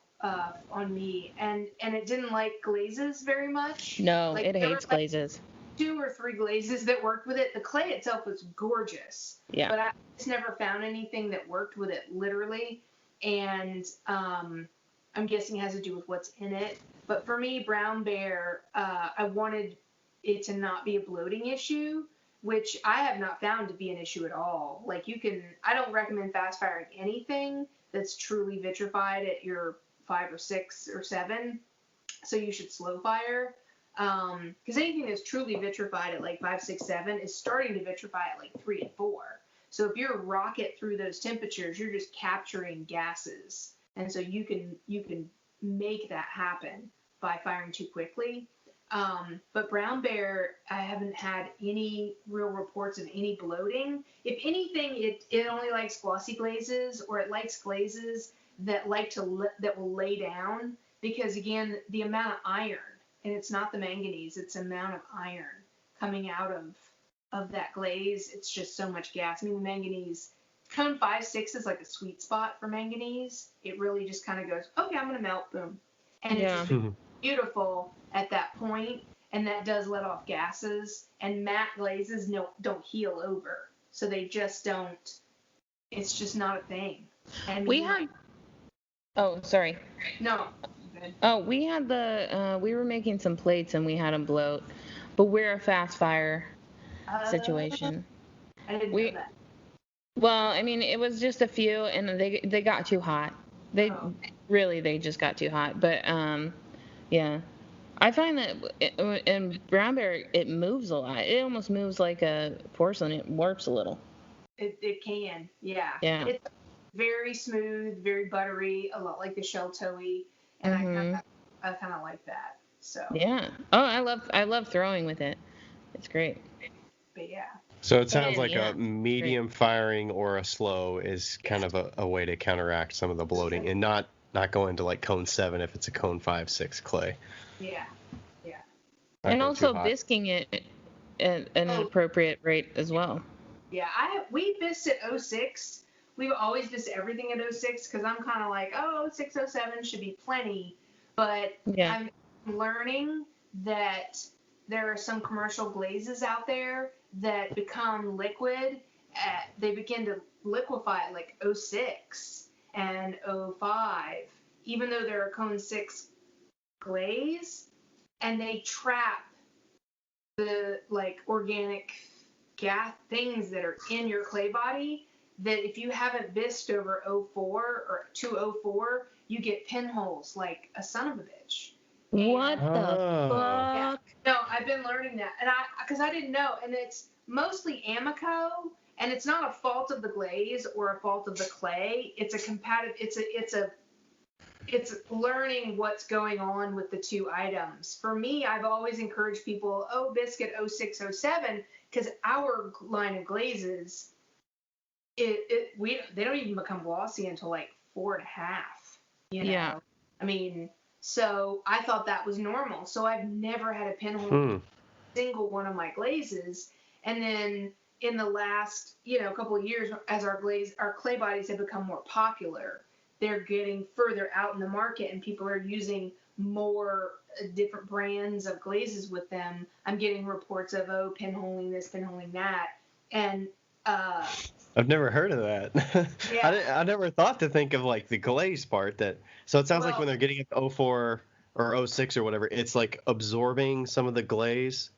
on me, and it didn't like glazes very much. No, like, it hates glazes. 2 or 3 glazes that worked with it. The clay itself was gorgeous, but I just never found anything that worked with it literally, and I'm guessing it has to do with what's in it. But for me, brown bear, I wanted it to not be a bloating issue, which I have not found to be an issue at all. Like I don't recommend fast firing anything that's truly vitrified at your 5 or 6 or 7. So you should slow fire. Because anything that's truly vitrified at like 5, 6, 7 is starting to vitrify at like 3 and 4. So if you're rocket through those temperatures, you're just capturing gases. And so you can make that happen by firing too quickly. But brown bear, I haven't had any real reports of any bloating. If anything, it only likes glossy glazes, or it likes glazes that that will lay down, because again, the amount of iron, and it's not the manganese, it's the amount of iron coming out of that glaze. It's just so much gas. I mean, the manganese, cone 5, 6 is like a sweet spot for manganese. It really just kind of goes, okay, I'm going to melt, boom. And it's just beautiful at that point, and that does let off gases. And matte glazes don't heal over, so they just don't. It's just not a thing. And we had. Oh, sorry. No. Oh, we had we were making some plates and we had them bloat, but we're a fast fire situation. I didn't know that. Well, I mean, it was just a few, and they got too hot. They just got too hot. But yeah, I find that in brown bear it moves a lot. It almost moves like a porcelain. It warps a little. It can, yeah. Yeah. It's very smooth, very buttery, a lot like the shell toey, and I kind of like that. So. Yeah. Oh, I love throwing with it. It's great. But yeah. So it sounds like a medium firing or a slow is kind of a way to counteract some of the bloating, and not go into like cone 7 if it's a cone 5, 6 clay. Yeah. And also bisquing it at an appropriate rate as well. Yeah, we bisque at 06. We've always bisqued everything at 06 because I'm kind of like, 06, 07 should be plenty. But I'm learning that there are some commercial glazes out there that become liquid. They begin to liquefy at like 06 and 05, even though they're a cone 6 glaze, and they trap the like organic gas things that are in your clay body, that if you haven't bisqued over 04 or 204, you get pinholes like a son of a bitch. What the fuck? Yeah. No, I've been learning that, and because I didn't know, and it's mostly Amico, and it's not a fault of the glaze or a fault of the clay. It's it's learning what's going on with the two items. For me, I've always encouraged people, biscuit 06, 07, because our line of glazes, they don't even become glossy until like 4.5. You know? Yeah. I mean, so I thought that was normal. So I've never had a pinhole in single one of my glazes. And then in the last, couple of years, as our clay bodies have become more popular, they're getting further out in the market, and people are using more different brands of glazes with them. I'm getting reports of, pinholing this, pinholing that. And I've never heard of that. Yeah. I never thought to think of like the glaze part. So it sounds like when they're getting up to 04 or 06 or whatever, it's like absorbing some of the glaze.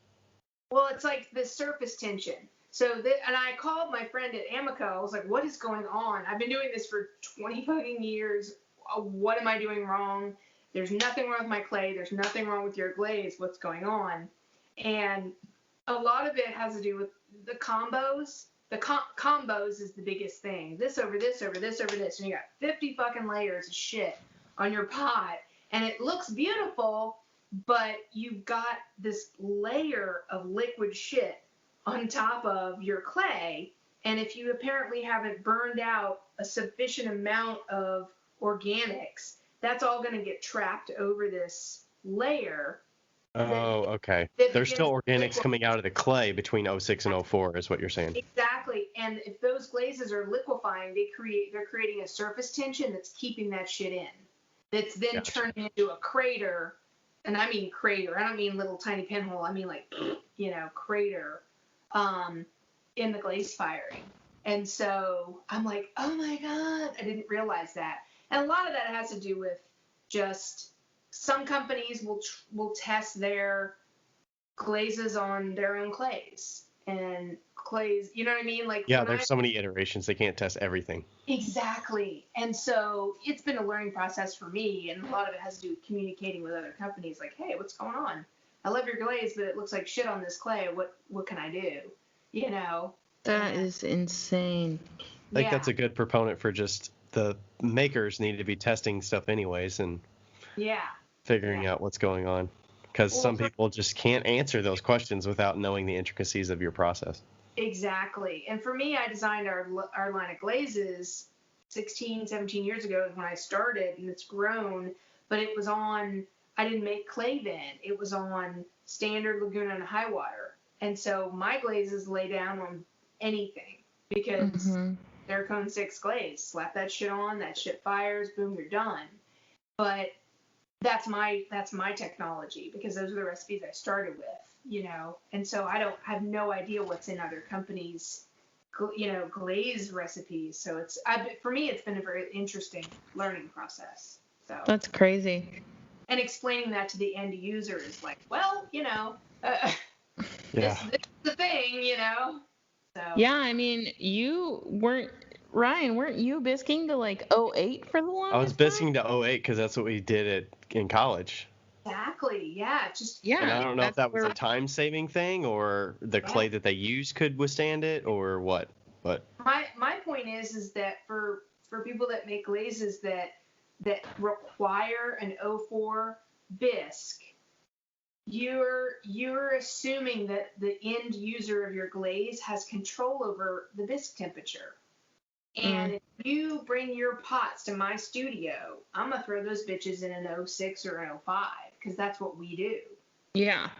Well, it's like the surface tension. So, and I called my friend at Amico. I was like, what is going on? I've been doing this for 20 fucking years. What am I doing wrong? There's nothing wrong with my clay. There's nothing wrong with your glaze. What's going on? And a lot of it has to do with the combos. The combos is the biggest thing. This over this over this over this. And you got 50 fucking layers of shit on your pot. And it looks beautiful, but you've got this layer of liquid shit on top of your clay. And if you apparently haven't burned out a sufficient amount of organics, that's all going to get trapped over this layer. Oh, okay. There's still organics coming out of the clay between 06 and 04 is what you're saying. Exactly. And if those glazes are liquefying, they're creating a surface tension that's keeping that shit in. That's then turning into a crater. And I mean crater. I don't mean little tiny pinhole. I mean like, crater in the glaze firing. And so I'm like, oh my God, I didn't realize that. And a lot of that has to do with just some companies will test their glazes on their own clays. And clays, you know what I mean? Like, yeah, there's so many iterations. They can't test everything. Exactly. And so it's been a learning process for me. And a lot of it has to do with communicating with other companies. Like, hey, what's going on? I love your glaze, but it looks like shit on this clay. What can I do? That is insane. I think that's a good proponent for just the makers need to be testing stuff anyways and figuring out what's going on. Because some people just can't answer those questions without knowing the intricacies of your process. Exactly. And for me, I designed our line of glazes 16, 17 years ago when I started, and it's grown, but it was on, I didn't make clay then. It was on standard Laguna and high water. And so my glazes lay down on anything because they're cone 6 glaze. Slap that shit on, that shit fires, boom, you're done. But that's my technology because those are the recipes I started with, and so I have no idea what's in other companies, glaze recipes. So for me, it's been a very interesting learning process. So that's crazy. And explaining that to the end user is like, well, this is the thing, So. Yeah, I mean, weren't you bisking to like 08 for the longest I was bisking to 08 because that's what we did in college. Exactly. Yeah. And I don't know if that was a time-saving thing or the clay that they used could withstand it or what. But my point is that for people that make glazes that require an 04 bisque, you're assuming that the end user of your glaze has control over the bisque temperature. And if you bring your pots to my studio, I'm going to throw those bitches in an 06 or an 05 because that's what we do. Yeah.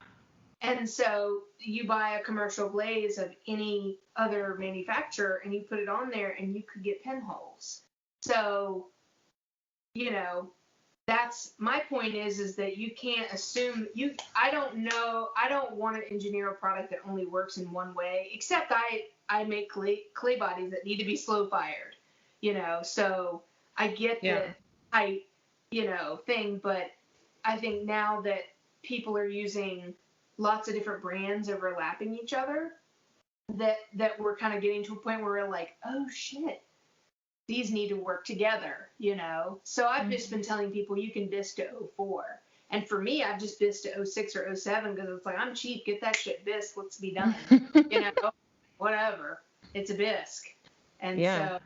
And so you buy a commercial glaze of any other manufacturer and you put it on there and you could get pinholes. So, that's my point is that you can't assume I don't want to engineer a product that only works in one way, except I make clay bodies that need to be slow fired, so I get the height, thing, but I think now that people are using lots of different brands overlapping each other, that we're kind of getting to a point where we're like, oh shit, these need to work together, So I've just been telling people you can bisque to 04. And for me, I've just bisque to 06 or 07 because it's like, I'm cheap. Get that shit bisque. Let's be done. Whatever. It's a bisque. And so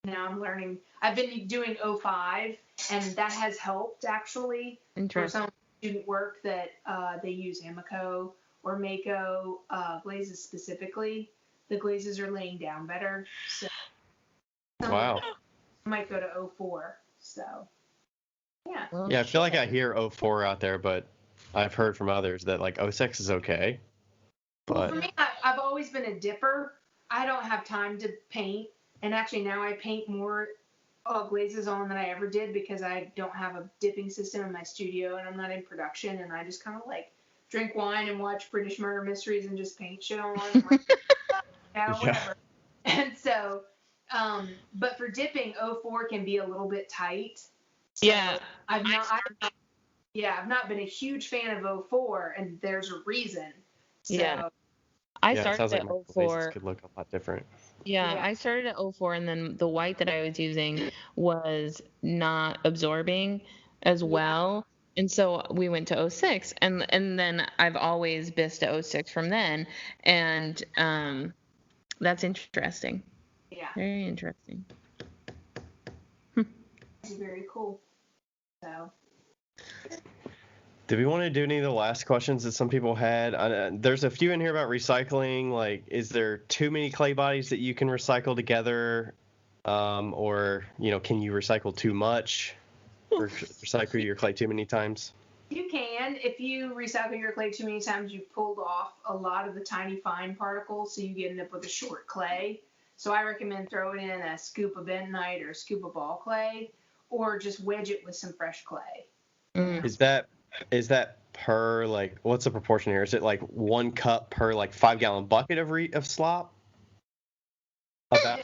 now I'm learning. I've been doing 05, and that has helped, actually, for some student work that they use Amico or Mako glazes specifically. The glazes are laying down better. So. Wow. I might go to 04. So, yeah. Well, I feel like I hear 04 out there, but I've heard from others that like 06 is okay. But well, for me, I've always been a dipper. I don't have time to paint, and actually now I paint more glazes on than I ever did because I don't have a dipping system in my studio and I'm not in production, and I just kind of like drink wine and watch British murder mysteries and just paint shit on. Whatever. And so. But for dipping, 04 can be a little bit tight. So yeah. Yeah, I've not been a huge fan of '04, and there's a reason. So, Yeah. I Yeah, it started sounds like at my glazes '04. could look a lot different. Yeah, yeah. I started at '04, and then the white that I was using was not absorbing as Yeah. well. And so we went to '06, and then I've always bissed to '06 from then. And that's interesting. Yeah. Very interesting. It's very cool. So, Do we want to do any of the last questions that some people had? There's a few in here about recycling. Like, is there too many clay bodies that you can recycle together? Or, can you recycle too much? Or recycle your clay too many times? you can. If you recycle your clay too many times, you've pulled off a lot of the tiny fine particles, so you end up with a short clay. So I recommend throwing in a scoop of bentonite or a scoop of ball clay, or just wedge it with some fresh clay. Mm. Is that per, like, what's the proportion here? Is it like 1 cup per, like, 5-gallon bucket of slop? About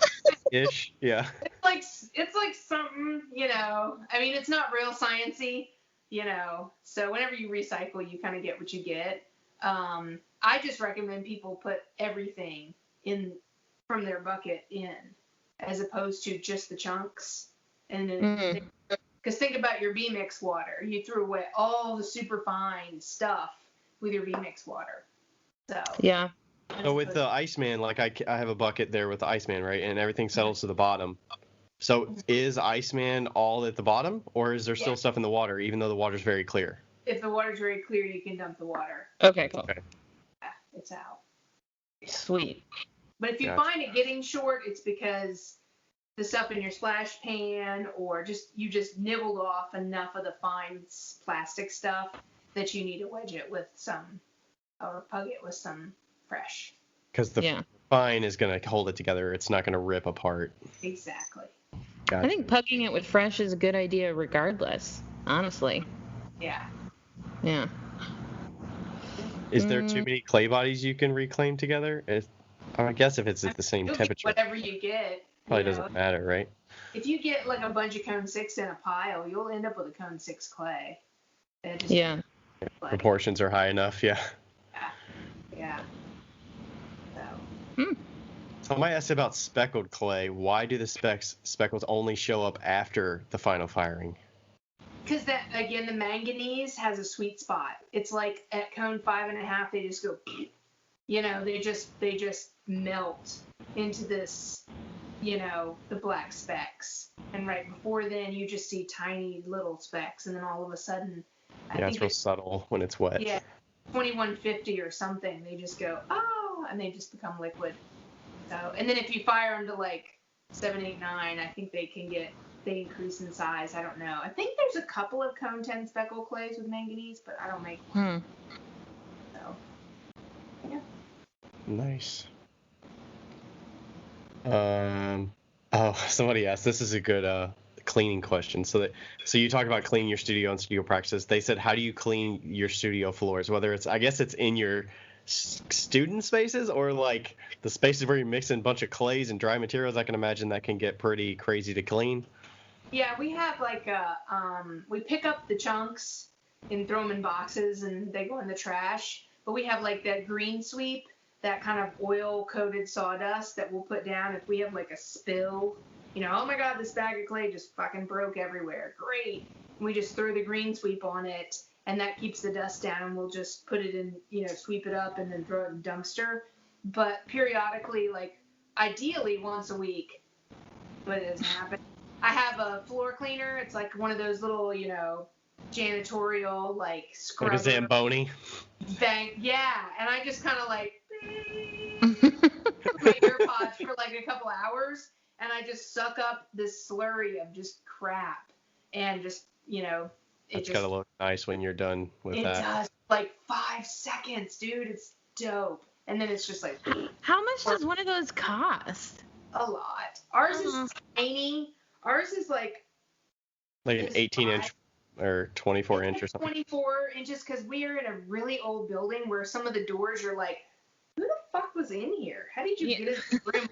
ish, yeah. It's like something, I mean, it's not real sciencey, so whenever you recycle, you kind of get what you get. I just recommend people put everything in from their bucket in, as opposed to just the chunks. And then, because think about your B-mix water, you threw away all the super fine stuff with your B-mix water. So Yeah. So with the Iceman, like I have a bucket there with the Iceman, right? And everything settles to the bottom. So is Iceman all at the bottom, or is there still stuff in the water, even though the water's very clear? If the water's very clear, you can dump the water. Okay, cool. Okay. Yeah, it's out. Sweet. But if you Gotcha. find it getting short, it's because the stuff in your splash pan, or you just nibbled off enough of the fine plastic stuff that you need to wedge it with some, or pug it with some fresh. Because the fine is going to hold it together. It's not going to rip apart. Exactly. Gotcha. I think pugging it with fresh is a good idea regardless, honestly. Yeah. Yeah. Is there too many clay bodies you can reclaim together? I guess if it's at the same temperature. Whatever you get. Probably doesn't matter, right? If you get like a bunch of cone 6 in a pile, you'll end up with a cone 6 clay. Yeah. Proportions are high enough, yeah. Yeah. So. Somebody asked about speckled clay. Why do the speckles only show up after the final firing? Because the manganese has a sweet spot. It's like at cone 5.5, they just go, they just melt into this, the black specks. And right before then, you just see tiny little specks, and then all of a sudden, I think it's real subtle when it's wet. Yeah, 2150 or something, they just go, oh, and they just become liquid. So, and then if you fire them to like 7, 8, 9, I think they increase in size. I don't know. I think there's a couple of cone 10 speckle clays with manganese, but I don't make one. So, yeah. Nice. Somebody asked. This is a good cleaning question. So you talk about cleaning your studio and studio practices. They said, how do you clean your studio floors? Whether it's, I guess it's in your student spaces or like the spaces where you mix in a bunch of clays and dry materials. I can imagine that can get pretty crazy to clean. Yeah, we have like we pick up the chunks and throw them in boxes and they go in the trash. But we have like that green sweep, that kind of oil coated sawdust that we'll put down if we have like a spill. Oh my God, this bag of clay just fucking broke everywhere. Great. And we just throw the green sweep on it, and that keeps the dust down, and we'll just put it in, sweep it up and then throw it in the dumpster. But periodically, like ideally once a week, but it doesn't happen. I have a floor cleaner. It's like one of those little, janitorial, like scrubber. Like a Zamboni. Bang. Yeah. And I just kind of like my AirPods for like a couple hours, and I just suck up this slurry of just crap, and just, It's got to look nice when you're done with that. It does. Like 5 seconds, dude. It's dope. And then it's just like. How much does one of those cost? A lot. Ours is tiny. Ours is like an 18-inch or 24-inch or something. 24 inches, because we are in a really old building where some of the doors are like, who the fuck was in here? How did you get in this room?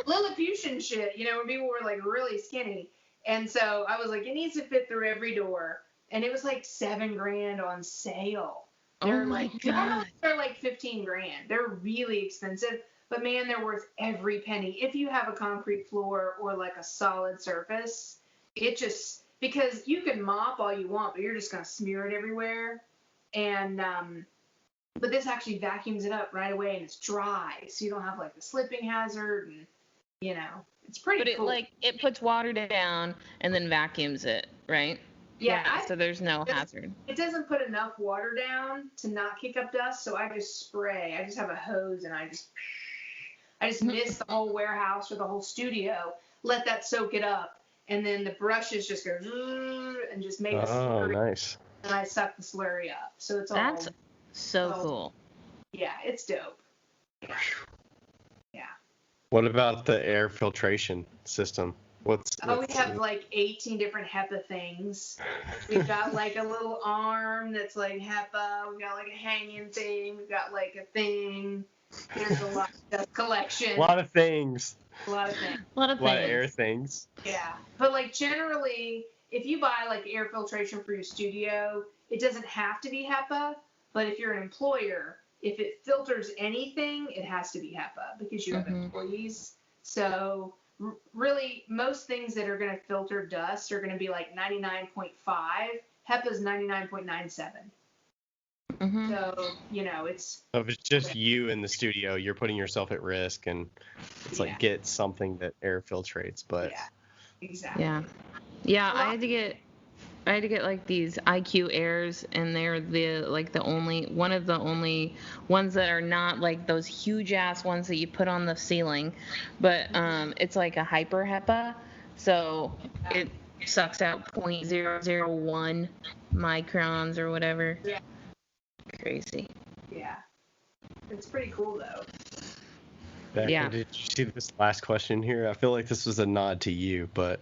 Lilliputian shit, where people were like really skinny. And so I was like, it needs to fit through every door. and it was like $7,000 on sale. Oh They're my like, God. they're like $15,000. They're really expensive, but man, they're worth every penny. If you have a concrete floor or like a solid surface, it just, because you can mop all you want, but you're just going to smear it everywhere. And, but this actually vacuums it up right away and it's dry. So you don't have like the slipping hazard and, you know, it's pretty cool. But it puts water down and then vacuums it, right? Yeah, so there's no hazard. It doesn't put enough water down to not kick up dust, so I just spray. I just have a hose and I just mist the whole warehouse or the whole studio, let that soak it up, and then the brushes just go and just make a slurry. Oh, nice. And I suck the slurry up. So it's That's so cool. Yeah, it's dope. Yeah. What about the air filtration system? We have like 18 different HEPA things. We've got like a little arm that's like HEPA. We've got like a hanging thing. We've got like a thing. There's a lot of collection. A lot of things. A lot of things. A lot of A lot of air things. Yeah. But like generally, if you buy like air filtration for your studio, it doesn't have to be HEPA. But if you're an employer, if it filters anything, it has to be HEPA because you have employees. So really, most things that are going to filter dust are going to be like 99.5. HEPA is 99.97. So, you know, it's... So if it's just you in the studio, you're putting yourself at risk, and it's like get something that air filtrates, but... Yeah, exactly. Yeah, I had to get like these IQ airs, and they're one of the only ones that are not like those huge ass ones that you put on the ceiling, but it's like a hyper HEPA, so it sucks out 0.001 microns or whatever. Yeah. Crazy. Yeah. It's pretty cool though. Becca, did you see this last question here? I feel like this was a nod to you, but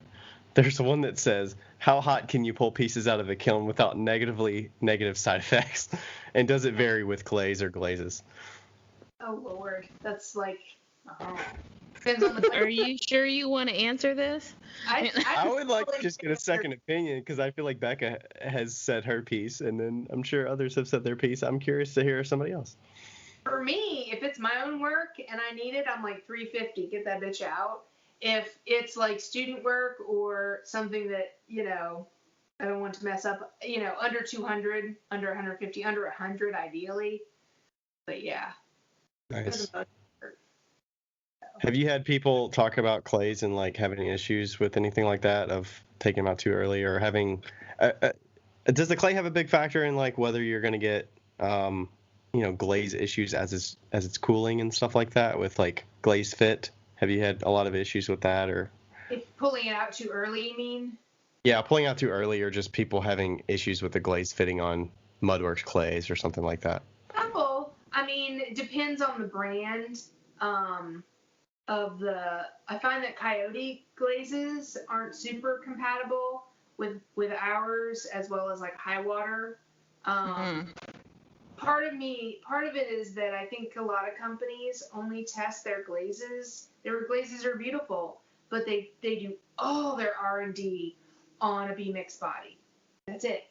there's one that says, how hot can you pull pieces out of a kiln without negative side effects? And does it vary with glaze or glazes? Oh, Lord. That's like... Depends on the... Are you sure you want to answer this? I would like to just get a second opinion, because I feel like Becca has said her piece, and then I'm sure others have said their piece. I'm curious to hear somebody else. For me, if it's my own work and I need it, I'm like $350. Get that bitch out. If it's like student work or something that, you know, I don't want to mess up, you know, under 200, under 150, under 100 ideally. But yeah. Nice. Have you had people talk about clays and like having issues with anything like that, of taking them out too early, or having does the clay have a big factor in like whether you're going to get you know, glaze issues as it's cooling and stuff like that with like glaze fit? Have you had a lot of issues with that, or if pulling it out too early, you mean? Yeah, pulling out too early, or just people having issues with the glaze fitting on Mudworks clays or something like that? Couple. I mean, it depends on the brand. I find that Coyote glazes aren't super compatible with ours, as well as like high water. Part of it is that I think a lot of companies only test their glazes. Their glazes are beautiful, but they do all their R&D on a B-mix body. That's it.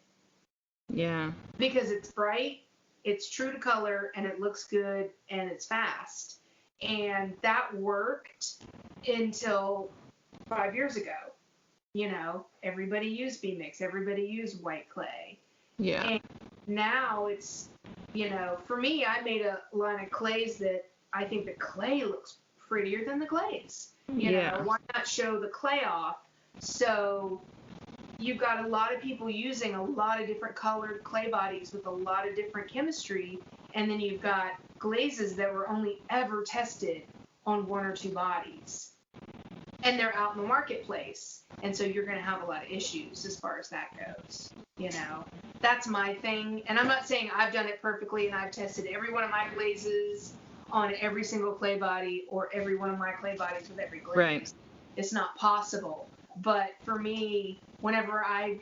Yeah. Because it's bright, it's true to color, and it looks good, and it's fast. And that worked until 5 years ago. You know, everybody used B-mix. Everybody used white clay. Yeah. And now it's, you know, for me, I made a line of clays that I think the clay looks prettier than the glaze. You know, why not show the clay off? So you've got a lot of people using a lot of different colored clay bodies with a lot of different chemistry, and then you've got glazes that were only ever tested on one or two bodies. And they're out in the marketplace. And so you're going to have a lot of issues as far as that goes. You know, that's my thing. And I'm not saying I've done it perfectly and I've tested every one of my glazes on every single clay body or every one of my clay bodies with every glaze. Right. It's not possible. But for me, whenever I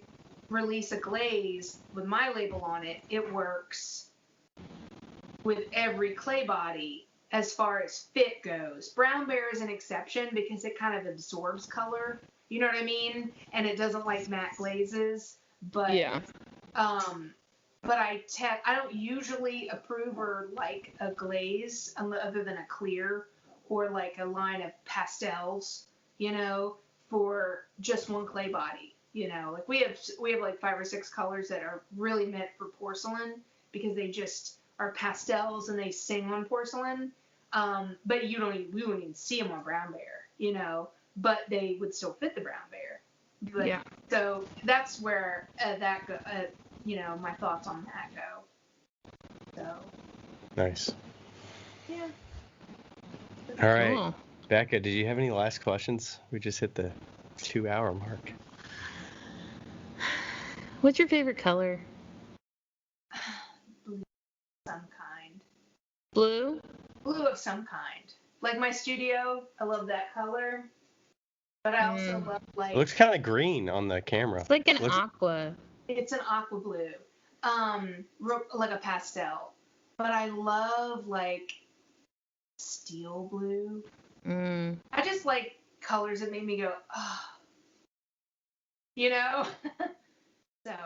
release a glaze with my label on it, it works with every clay body. As far as fit goes, brown bear is an exception because it kind of absorbs color, you know what I mean? And it doesn't like matte glazes. But Yeah. but I don't usually approve or like a glaze other than a clear or like a line of pastels, for just one clay body. Like we have like 5 or 6 colors that are really meant for porcelain because they just are pastels and they sing on porcelain. But we wouldn't even see them on brown bear, but they would still fit the brown bear. But, Yeah. So that's where my thoughts on that go. So. Nice. Yeah. All right. Cool. Becca, did you have any last questions? We just hit the 2-hour mark. What's your favorite color? Blue of some kind. Blue? Blue of some kind. Like my studio, I love that color. But I also love It looks kind of green on the camera. It's like an aqua. It's an aqua blue. Like a pastel. But I love like steel blue. I just like colors that make me go, oh. So,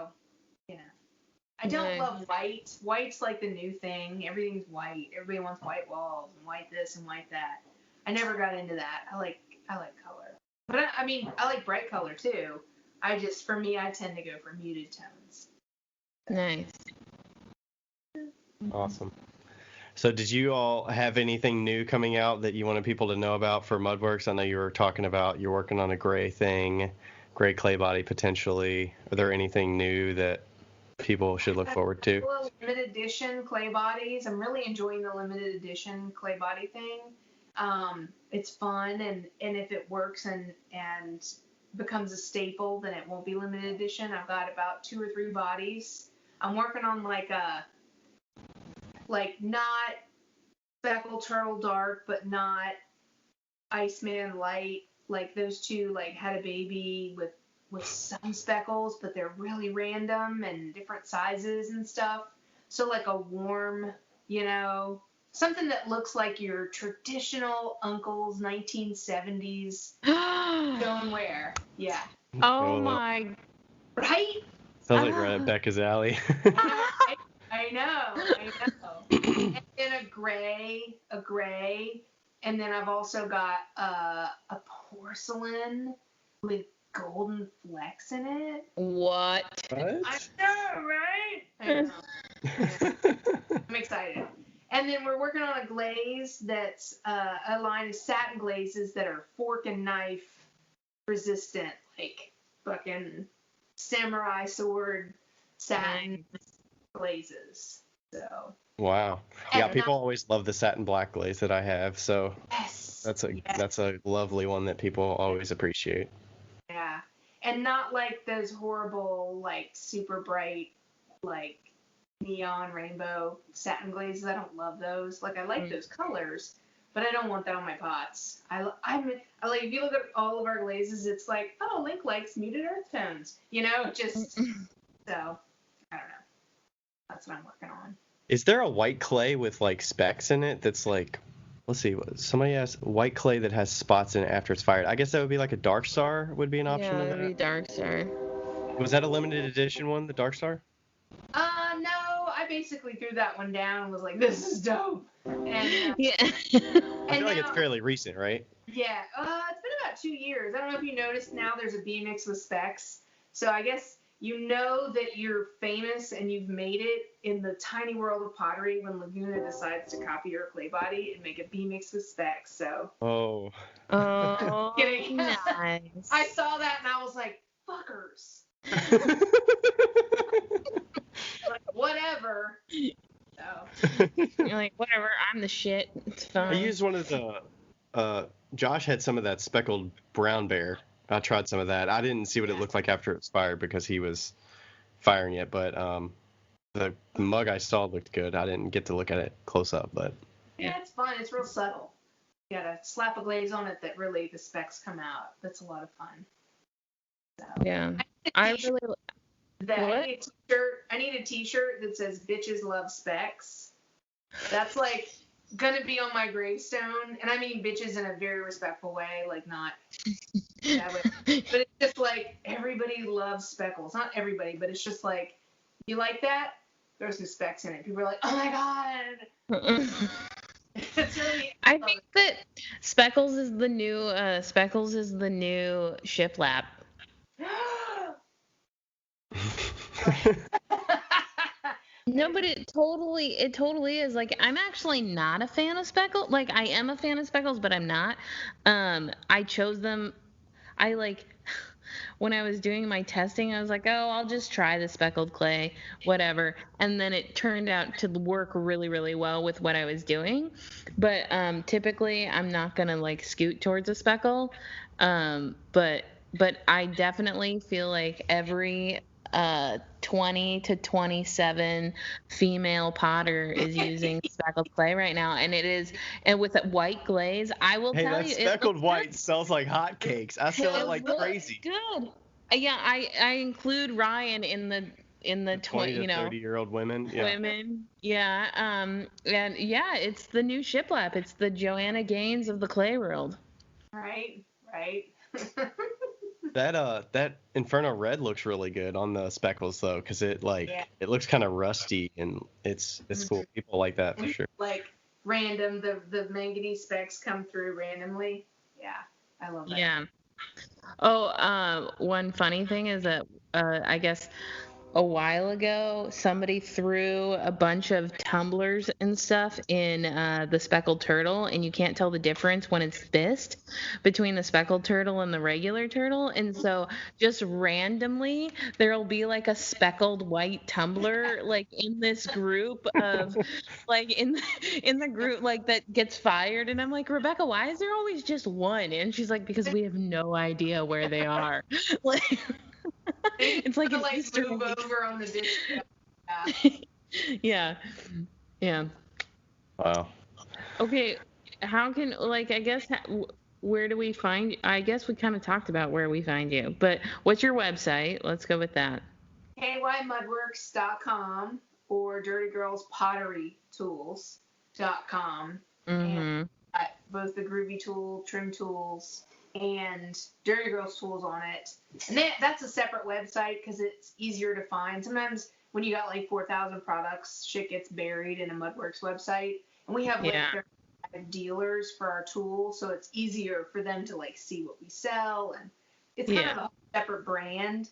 I don't love white. White's like the new thing. Everything's white. Everybody wants white walls and white this and white that. I never got into that. I like color. But I like bright color too. For me, I tend to go for muted tones. Nice. Awesome. So did you all have anything new coming out that you wanted people to know about for Mudworks? I know you were talking about you're working on a gray clay body potentially. Are there anything new that people should look forward to? Limited edition clay bodies. I'm really enjoying the limited edition clay body thing. It's fun, and if it works and becomes a staple, then it won't be limited edition. I've got about 2 or 3 bodies. I'm working on not speckled turtle dark, but not Iceman light. Like those two had a baby with some speckles, but they're really random and different sizes and stuff. So like a warm, something that looks like your traditional uncle's 1970s stoneware. Yeah. Oh my. Right? Sounds like right at Becca's alley. I know. And then a gray, and then I've also got a porcelain with golden flecks in it. What? I know, right? I know. I'm excited. And then we're working on a glaze that's a line of satin glazes that are fork and knife resistant, like fucking samurai sword satin glazes. So. Wow. Yeah, people always love the satin black glaze that I have, so yes, that's a lovely one that people always appreciate. Yeah. And not like those horrible, super bright, neon rainbow satin glazes. I don't love those. I like those colors, but I don't want that on my pots. If you look at all of our glazes, it's like, oh, Link likes muted earth tones. Just, so, I don't know. That's what I'm working on. Is there a white clay with specks in it that's let's see, somebody asked white clay that has spots in it after it's fired? I guess that would be like a Dark Star would be an option. Yeah, it would be Dark Star. Was that a limited edition one, the Dark Star? No, I basically threw that one down and was like, this is dope. And, yeah. I feel like it's fairly recent, right? Yeah, it's been about 2 years. I don't know if you noticed now there's a B mix with specs. So I guess that you're famous and you've made it in the tiny world of pottery when Laguna decides to copy your clay body and make a B mix with specs. So. Oh. Kidding. Nice. I saw that and I was like, fuckers. Whatever. So. You're like, whatever, I'm the shit. It's fine. I used one of the. Josh had some of that speckled brown bear. I tried some of that. I didn't see what it looked like after it was fired because he was firing it, but the mug I saw looked good. I didn't get to look at it close up, but. Yeah, it's fun. It's real subtle. You gotta slap a glaze on it that really the specs come out. That's a lot of fun. So. Yeah. I really. I need a t-shirt that says "Bitches Love Specs." That's gonna be on my gravestone, and I mean bitches in a very respectful way, like not that way. But it's just like everybody loves speckles. Not everybody, but it's just like, you like that? Throw some specks in it. People are like, oh my god. It's really. I think that Speckles is the new shiplap. No, but it totally is. Like, I'm actually not a fan of Speckles. Like, I am a fan of Speckles, but I'm not. I chose them. I like when I was doing my testing, I was like, oh, I'll just try the speckled clay, whatever. And then it turned out to work really, really well with what I was doing. But typically, I'm not gonna like scoot towards a speckle. But I definitely feel like every 20 to 27 female potter is using speckled clay right now, and it is, and with a white glaze, I will tell that you, speckled white sells like hotcakes. I sell it like crazy. Good. Yeah, I include Ryan in the 20 to 30-year-old women. Yeah. Women. Yeah. And yeah, it's the new shiplap. It's the Joanna Gaines of the clay world. Right. That Inferno Red looks really good on the speckles though, because it looks kind of rusty and it's cool. People like that for sure. Like random, the manganese specks come through randomly. Yeah, I love that. Yeah. Oh, one funny thing is that I guess a while ago somebody threw a bunch of tumblers and stuff in the speckled turtle, and you can't tell the difference when it's bisque between the speckled turtle and the regular turtle. And so just randomly there'll be like a speckled white tumbler like in this group of like in the group like that gets fired, and I'm like, Rebecca, why is there always just one? And she's like, because we have no idea where they are. Like it's like an Easter move egg. over on the disc. Yeah. Wow. Okay, how can, like, I guess where do we find you? I guess we kind of talked about where we find you, but what's your website? Let's go with that. KYMudworks.com or Dirty Girls Pottery Tools.com. And both the Groovy Tool, Trim Tools, and Dirty Girls Tools on it. And that's a separate website because it's easier to find. Sometimes when you got like 4,000 products, shit gets buried in a Mudworks website. And we have like dealers for our tools, so it's easier for them to like see what we sell, and it's kind of a separate brand.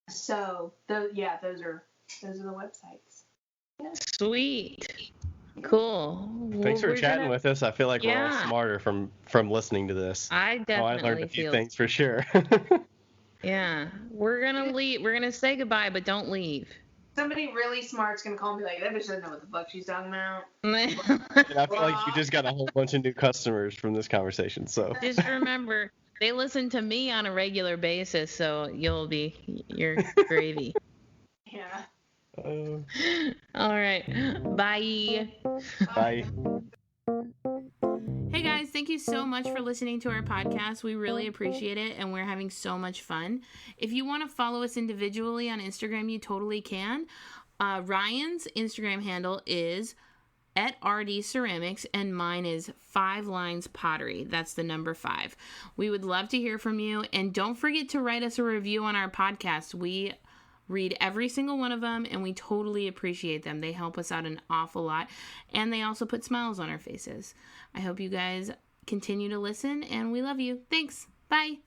So those are the websites. Yeah. Sweet. Cool. Thanks for chatting with us. I feel like we're all smarter from listening to this. I definitely learned a few things for sure. Yeah. We're gonna leave. We're gonna say goodbye, but don't leave. Somebody really smart's gonna call me like, that bitch doesn't know what the fuck she's talking about. And I feel like you just got a whole bunch of new customers from this conversation. So just remember, they listen to me on a regular basis, so you're gravy. Yeah. All right. Bye. Bye. Hey guys, thank you so much for listening to our podcast. We really appreciate it, and we're having so much fun. If you want to follow us individually on Instagram, you totally can. Ryan's Instagram handle is @RDCeramics, and mine is 5 Lines Pottery. That's the number 5. We would love to hear from you, and don't forget to write us a review on our podcast. We read every single one of them, and we totally appreciate them. They help us out an awful lot, and they also put smiles on our faces. I hope you guys continue to listen, and we love you. Thanks. Bye.